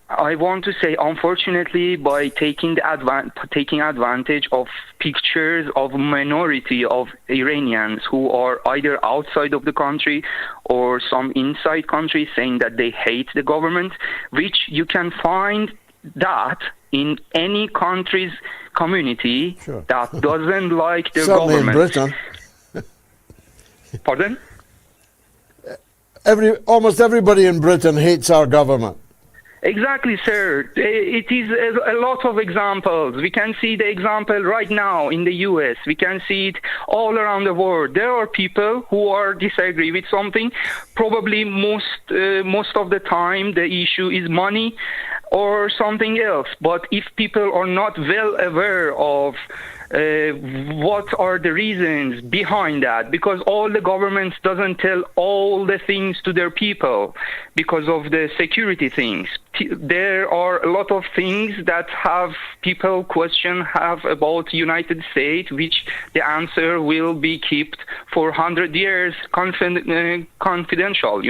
I want to say, unfortunately, by taking advantage of pictures of minority of Iranians who are either outside of the country or some inside countries saying that they hate the government, which you can find that in any country's community that doesn't like their government. Certainly in Britain. Pardon? Almost everybody in Britain hates our government. Exactly, sir. It is a lot of examples. We can see the example right now in the U.S. We can see it all around the world. There are people who are disagree with something. Probably most of the time the issue is money or something else. But if people are not well aware of what are the reasons behind that, because all the governments doesn't tell all the things to their people because of the security things. There are a lot of things that people have about United States, which the answer will be kept for 100 years confidential,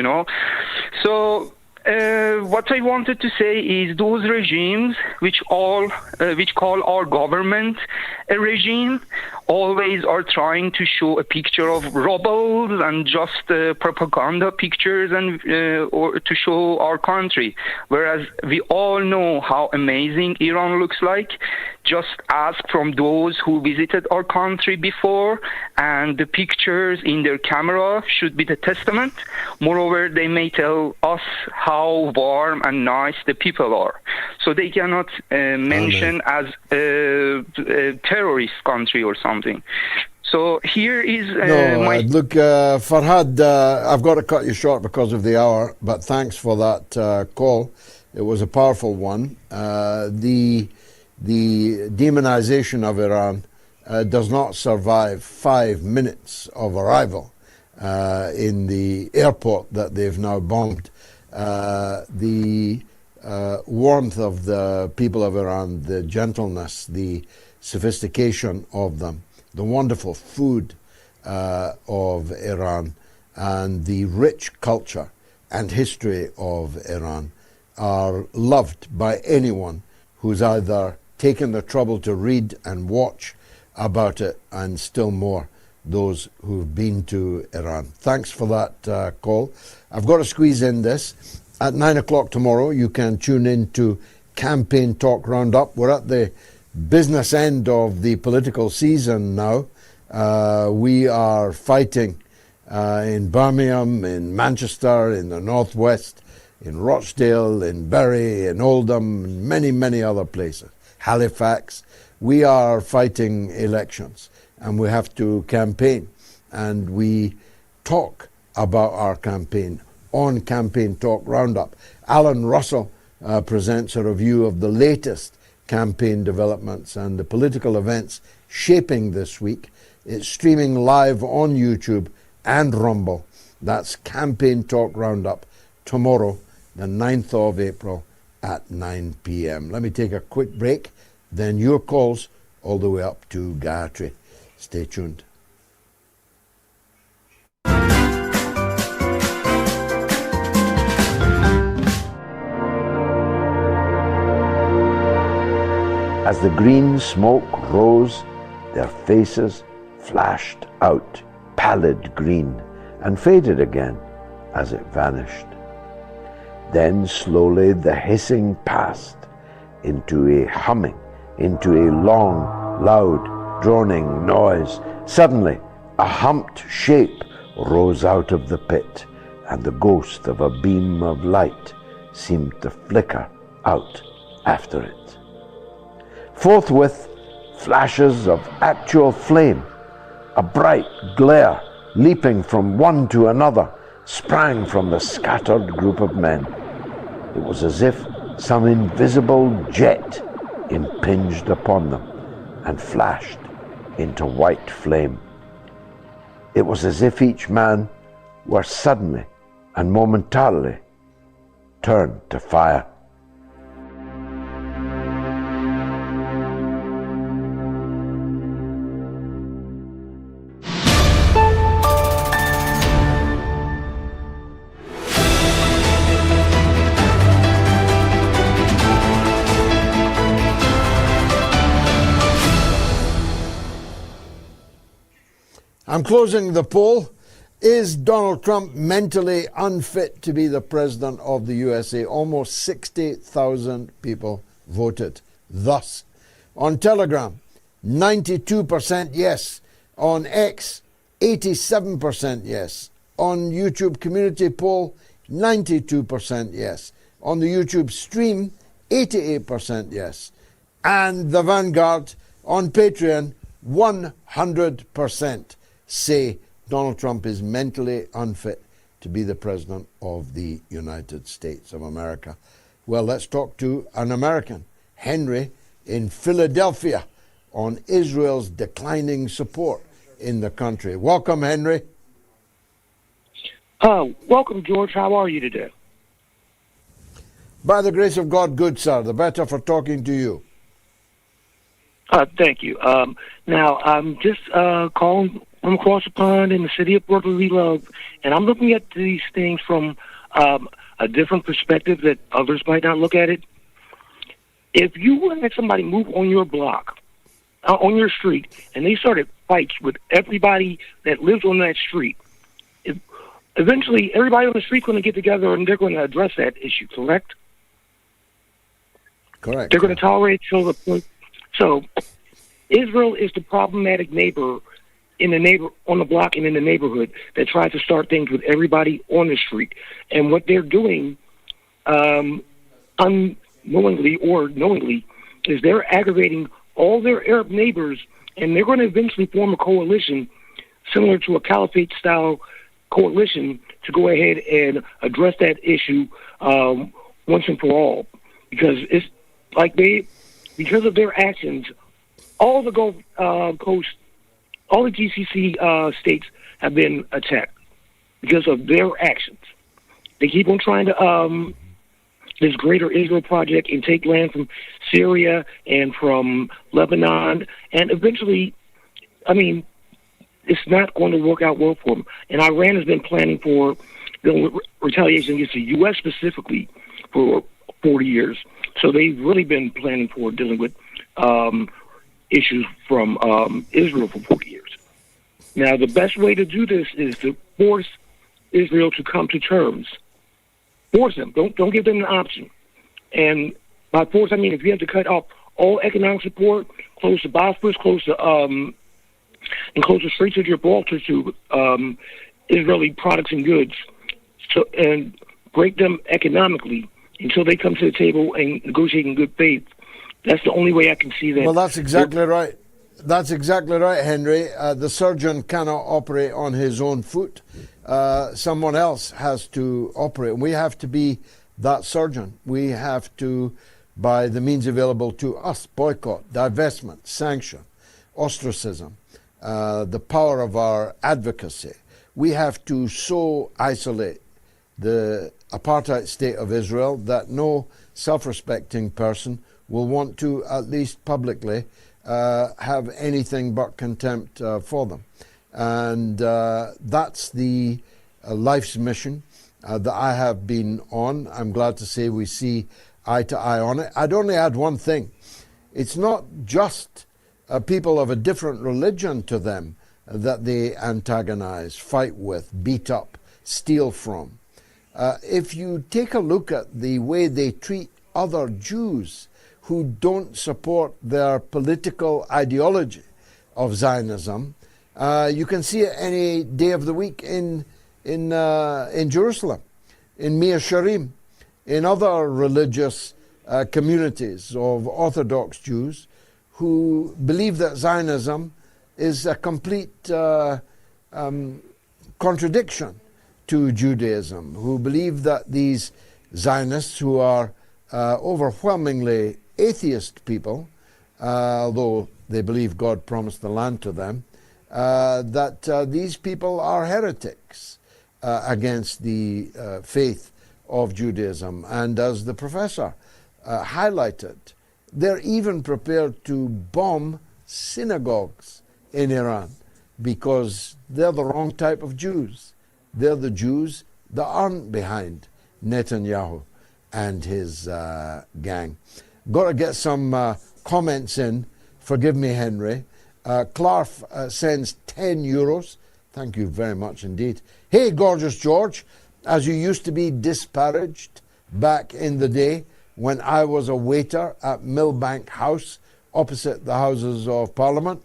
So what I wanted to say is those regimes which call our government a regime always are trying to show a picture of rebels and just propaganda pictures and or to show our country, whereas we all know how amazing Iran looks like. Just ask from those who visited our country before, and the pictures in their camera should be the testament. Moreover, they may tell us how warm and nice the people are. So they cannot mention as a terrorist country or something. So here is look, Farhad, I've got to cut you short because of the hour, but thanks for that call. It was a powerful one. The demonization of Iran does not survive 5 minutes of arrival in the airport that they've now bombed. The warmth of the people of Iran, the gentleness, the sophistication of them, the wonderful food of Iran, and the rich culture and history of Iran are loved by anyone who's either taken the trouble to read and watch about it, and still more those who've been to Iran. Thanks for that call. I've got to squeeze in this. At 9 o'clock tomorrow, you can tune in to Campaign Talk Roundup. We're at the business end of the political season now. We are fighting in Birmingham, in Manchester, in the Northwest, in Rochdale, in Bury, in Oldham, and many, many other places. Halifax. We are fighting elections, and we have to campaign, and we talk about our campaign on Campaign Talk Roundup. Alan Russell presents a review of the latest campaign developments and the political events shaping this week. It's streaming live on YouTube and Rumble. That's Campaign Talk Roundup tomorrow, the 9th of April at 9 p.m. Let me take a quick break, then your calls all the way up to Gayatri. Stay tuned. As the green smoke rose, their faces flashed out, pallid green, and faded again as it vanished. Then slowly the hissing passed into a humming, into a long, loud, droning noise. Suddenly, a humped shape rose out of the pit, and the ghost of a beam of light seemed to flicker out after it. Forthwith, flashes of actual flame, a bright glare leaping from one to another, sprang from the scattered group of men. It was as if some invisible jet impinged upon them and flashed into white flame. It was as if each man were suddenly and momentarily turned to fire. I'm closing the poll. Is Donald Trump mentally unfit to be the president of the USA? Almost 60,000 people voted thus. On Telegram, 92% yes. On X, 87% yes. On YouTube community poll, 92% yes. On the YouTube stream, 88% yes. And the Vanguard on Patreon, 100% say Donald Trump is mentally unfit to be the president of the United States of America. Well, let's talk to an American, Henry, in Philadelphia, on Israel's declining support in the country. Welcome, Henry. Welcome, George. How are you today? By the grace of God, good, sir. The better for talking to you. Thank you. Now, I'm just calling from across the pond in the city of brotherly love, and I'm looking at these things from a different perspective that others might not look at it. If you had somebody move on your block, on your street, and they started fights with everybody that lives on that street, eventually everybody on the street is going to get together and they're going to address that issue, correct? Correct. They're going to tolerate till the point. So Israel is the problematic neighbor on the block and in the neighborhood that tries to start things with everybody on the street. And what they're doing, unknowingly or knowingly, is they're aggravating all their Arab neighbors and they're going to eventually form a coalition similar to a caliphate-style coalition to go ahead and address that issue once and for all. Because it's like because of their actions, all the Gulf Coast, all the GCC states have been attacked because of their actions. They keep on trying to this Greater Israel project and take land from Syria and from Lebanon, and eventually, I mean, it's not going to work out well for them. And Iran has been planning for retaliation against the U.S. specifically for 40 years. So they've really been planning for dealing with issues from Israel for 40 years. Now, the best way to do this is to force Israel to come to terms. Force them. Don't give them an option. And by force, I mean if you have to cut off all economic support, close the Bosphorus, and close the Straits of Gibraltar to Israeli products and goods, and break them economically until they come to the table and negotiate in good faith. That's the only way I can see that. Well, that's exactly right. That's exactly right, Henry. The surgeon cannot operate on his own foot. Someone else has to operate. We have to be that surgeon. We have to, by the means available to us, boycott, divestment, sanction, ostracism, the power of our advocacy. We have to so isolate the apartheid state of Israel that no self-respecting person will want to, at least publicly, have anything but contempt for them. And that's the life's mission that I have been on. I'm glad to say we see eye to eye on it. I'd only add one thing. It's not just people of a different religion to them that they antagonize, fight with, beat up, steal from. If you take a look at the way they treat other Jews who don't support their political ideology of Zionism, you can see it any day of the week in Jerusalem, in Mea Sharim, in other religious communities of Orthodox Jews who believe that Zionism is a complete contradiction to Judaism, who believe that these Zionists, who are overwhelmingly atheist people, although they believe God promised the land to them, that these people are heretics against the faith of Judaism. And as the professor highlighted, they're even prepared to bomb synagogues in Iran because they're the wrong type of Jews. They're the Jews that aren't behind Netanyahu and his gang. Got to get some comments in. Forgive me, Henry. Clarf sends 10 euros. Thank you very much indeed. Hey, gorgeous George, as you used to be disparaged back in the day when I was a waiter at Millbank House opposite the Houses of Parliament,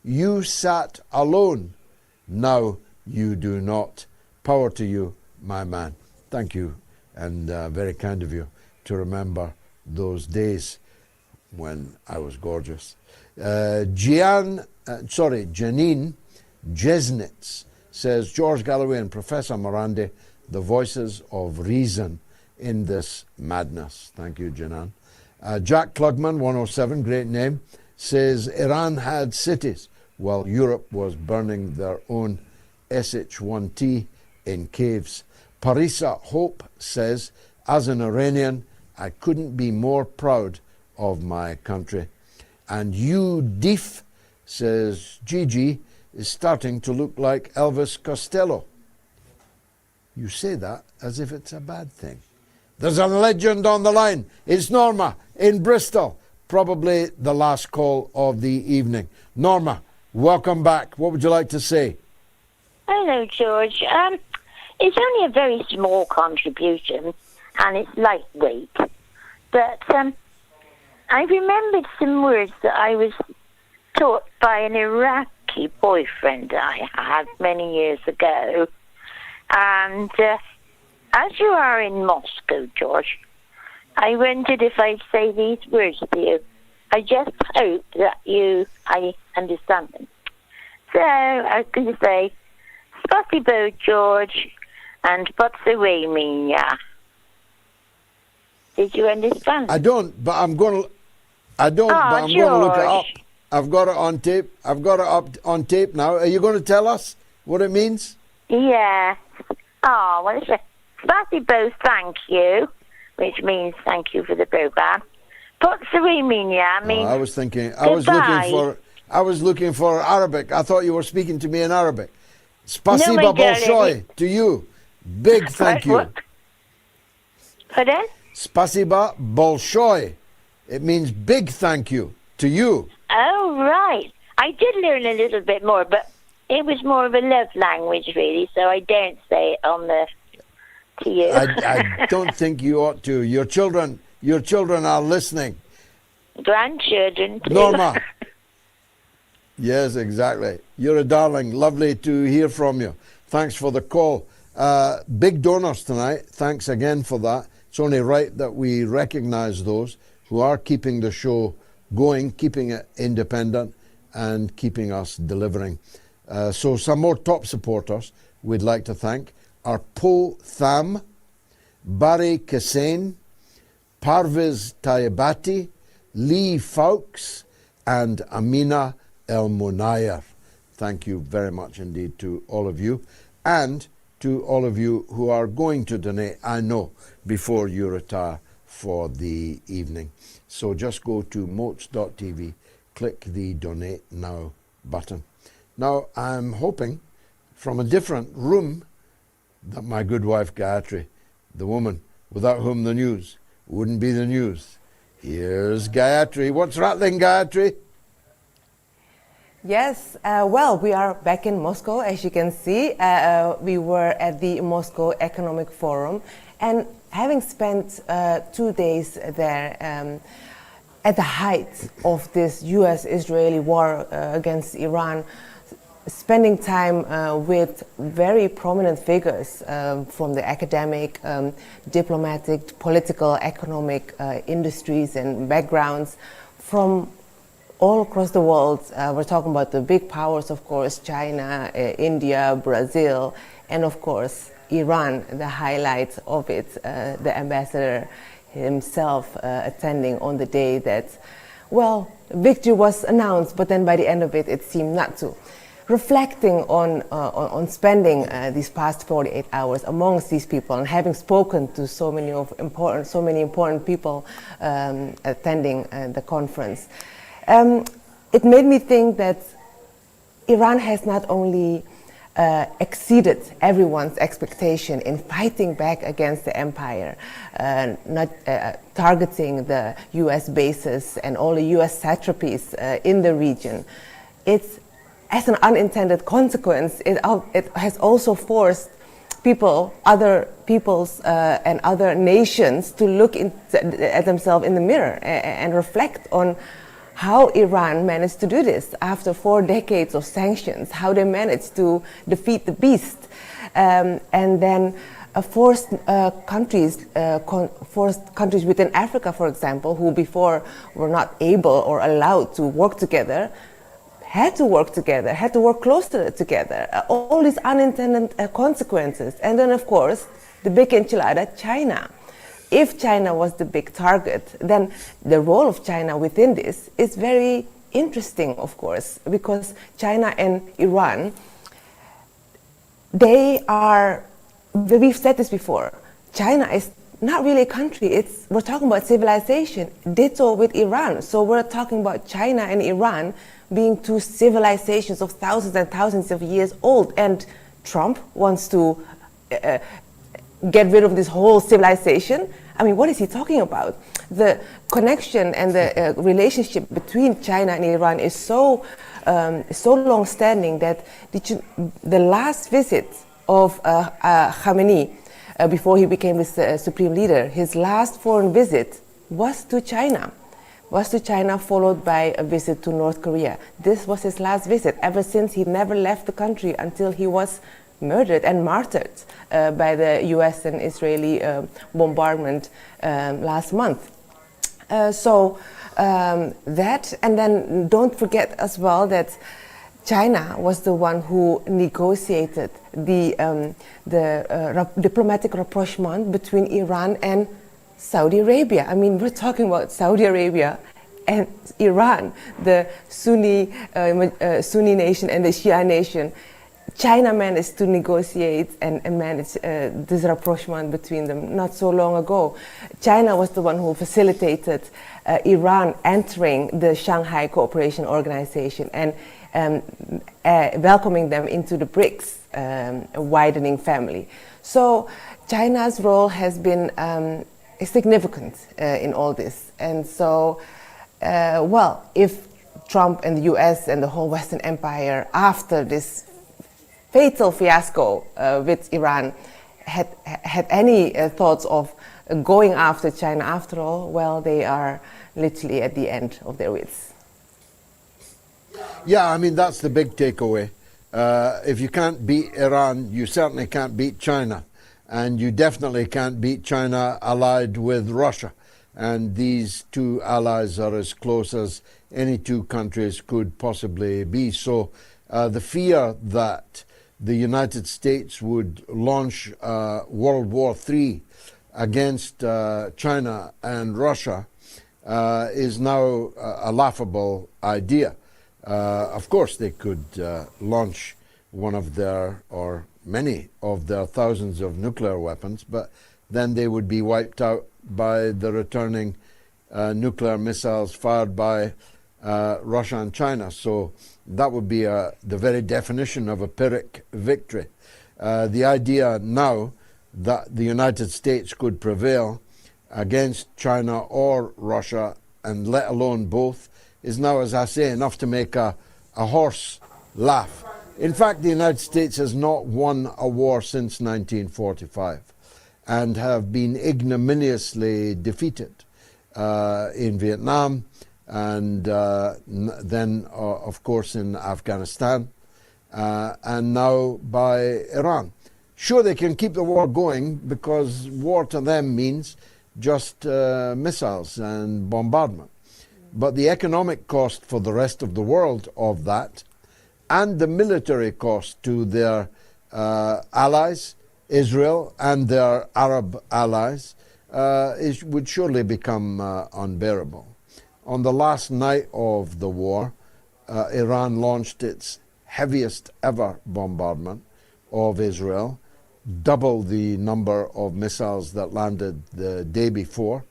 you sat alone. Now you do not. Power to you, my man. Thank you, and very kind of you to remember those days when I was gorgeous. Janine Jesnitz says, George Galloway and Professor Marandi, the voices of reason in this madness. Thank you, Janan. Jack Klugman, 107, great name, says, Iran had cities while Europe was burning their own SH-1T in caves. Parisa Hope says, as an Iranian, I couldn't be more proud of my country. And you Deef says, Gigi is starting to look like Elvis Costello. You say that as if it's a bad thing. There's a legend on the line. It's Norma in Bristol. Probably the last call of the evening. Norma, welcome back. What would you like to say? Hello, George. It's only a very small contribution, and it's lightweight. But I remembered some words that I was taught by an Iraqi boyfriend I had many years ago. And as you are in Moscow, George, I wondered if I'd say these words to you. I just hope that I understand them. So I was going to say, Spasibo, George, and Potsaweminya. Did you understand? I don't, but I'm going to. I don't, but I'm going to look it up. I've got it on tape. I've got it up on tape now. Are you going to tell us what it means? Yeah. Oh, well, it's Spasibo, thank you, which means thank you for the program. Potsaweminya means I was thinking. goodbye. I was looking for Arabic. I thought you were speaking to me in Arabic. Spasiba Bolshoi to you. Big thank you. Pardon? Spasiba Bolshoi. It means big thank you to you. Oh, right. I did learn a little bit more, but it was more of a love language, really, so I don't say it to you. I don't think you ought to. Your children are listening. Grandchildren, too. Norma. Yes, exactly. You're a darling. Lovely to hear from you. Thanks for the call. Big donors tonight. Thanks again for that. It's only right that we recognize those who are keeping the show going, keeping it independent, and keeping us delivering. So some more top supporters we'd like to thank are Po Tham, Barry Kassane, Parviz Tayyibati, Lee Fawkes, and Amina El Munayar. Thank you very much indeed to all of you, and to all of you who are going to donate, I know, before you retire for the evening. So just go to moats.tv, click the Donate Now button. Now, I'm hoping from a different room that my good wife Gayatri, the woman without whom the news wouldn't be the news. Here's Gayatri. What's rattling, Gayatri? Yes, well, we are back in Moscow, as you can see. We were at the Moscow Economic Forum, and having spent 2 days there at the height of this US-Israeli war against Iran, spending time with very prominent figures from the academic, diplomatic, political, economic industries and backgrounds from all across the world. We're talking about the big powers, of course, China, India, Brazil, and of course, Iran, the highlight of it, the ambassador himself attending on the day that, well, victory was announced, but then by the end of it, it seemed not to. Reflecting on spending these past 48 hours amongst these people and having spoken to so many important people attending the conference, it made me think that Iran has not only exceeded everyone's expectation in fighting back against the empire, not targeting the US bases and all the US satrapies in the region. It's, as an unintended consequence, it has also forced other peoples and other nations to look at themselves in the mirror and reflect on how Iran managed to do this after 4 decades of sanctions, how they managed to defeat the beast, and then forced countries within Africa, for example, who before were not able or allowed to work together, had to work together, had to work closer together. All these unintended consequences. And then, of course, the big enchilada, China. If China was the big target, then the role of China within this is very interesting, of course, because China and Iran, we've said this before, China is not really a country, we're talking about civilization, ditto with Iran. So we're talking about China and Iran being two civilizations of thousands and thousands of years old, and Trump wants to get rid of this whole civilization. I mean, what is he talking about? The connection and the relationship between China and Iran is so long-standing that the last visit of Khamenei, before he became the supreme leader, his last foreign visit was to China, followed by a visit to North Korea. This was his last visit. Ever since, he never left the country until he was murdered and martyred by the US and Israeli bombardment last month. That, and then don't forget as well that China was the one who negotiated the diplomatic rapprochement between Iran and Saudi Arabia. I mean, we're talking about Saudi Arabia and Iran, the Sunni nation and the Shia nation. China managed to negotiate and manage this rapprochement between them not so long ago. China was the one who facilitated Iran entering the Shanghai Cooperation Organization and welcoming them into the BRICS widening family. So China's role has been significant in all this. And so, if Trump and the US and the whole Western Empire, after this fatal fiasco with Iran, had any thoughts of going after China after all, well, they are literally at the end of their wits. Yeah, I mean, that's the big takeaway. If you can't beat Iran, you certainly can't beat China. And you definitely can't beat China allied with Russia. And these two allies are as close as any two countries could possibly be. So the fear that the United States would launch World War III against China and Russia is now a laughable idea. Of course, they could launch one of their, or many of their thousands of nuclear weapons, but then they would be wiped out by the returning nuclear missiles fired by Russia and China. So that would be the very definition of a Pyrrhic victory. The idea now that the United States could prevail against China or Russia, and let alone both, is now, as I say, enough to make a horse laugh. In fact, the United States has not won a war since 1945 and have been ignominiously defeated in Vietnam and then, of course, in Afghanistan and now by Iran. Sure, they can keep the war going because war to them means just missiles and bombardment. But the economic cost for the rest of the world of that, and the military cost to their allies, Israel, and their Arab allies, would surely become unbearable. On the last night of the war, Iran launched its heaviest ever bombardment of Israel, double the number of missiles that landed the day before.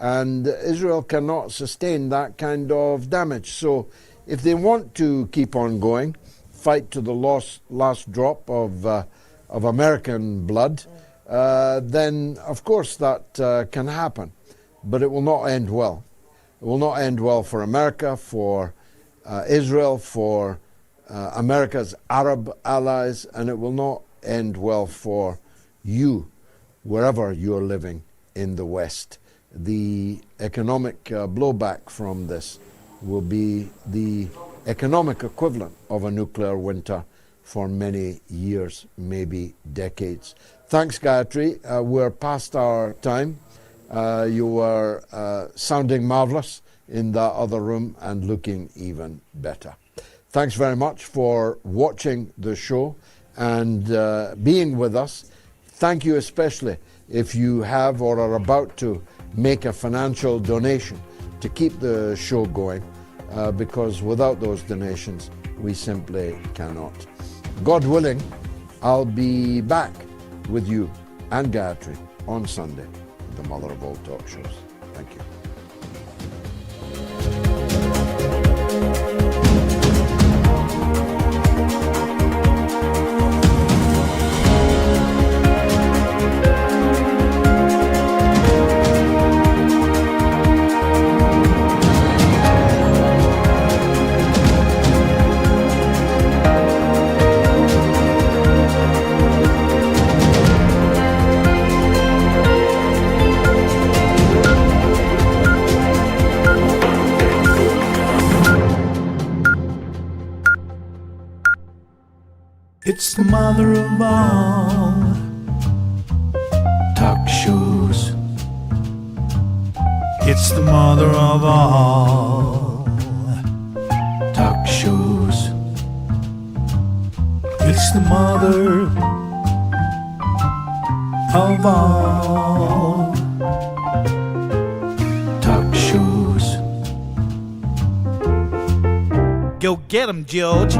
And Israel cannot sustain that kind of damage. So if they want to keep on going, fight to the last drop of American blood, then of course that can happen. But it will not end well. It will not end well for America, for Israel, for America's Arab allies, and it will not end well for you, wherever you're living in the West. The economic blowback from this will be the economic equivalent of a nuclear winter for many years, maybe decades. Thanks, Gayatri. We're past our time. You were sounding marvelous in that other room and looking even better. Thanks very much for watching the show and being with us. Thank you especially if you have or are about to make a financial donation to keep the show going, because without those donations, we simply cannot. God willing, I'll be back with you and Gayatri on Sunday, the mother of all talk shows. Thank you. It's the mother of all talk shows. It's It's the mother of all talk shows. It's the mother of all talk shows. Go get 'em, George.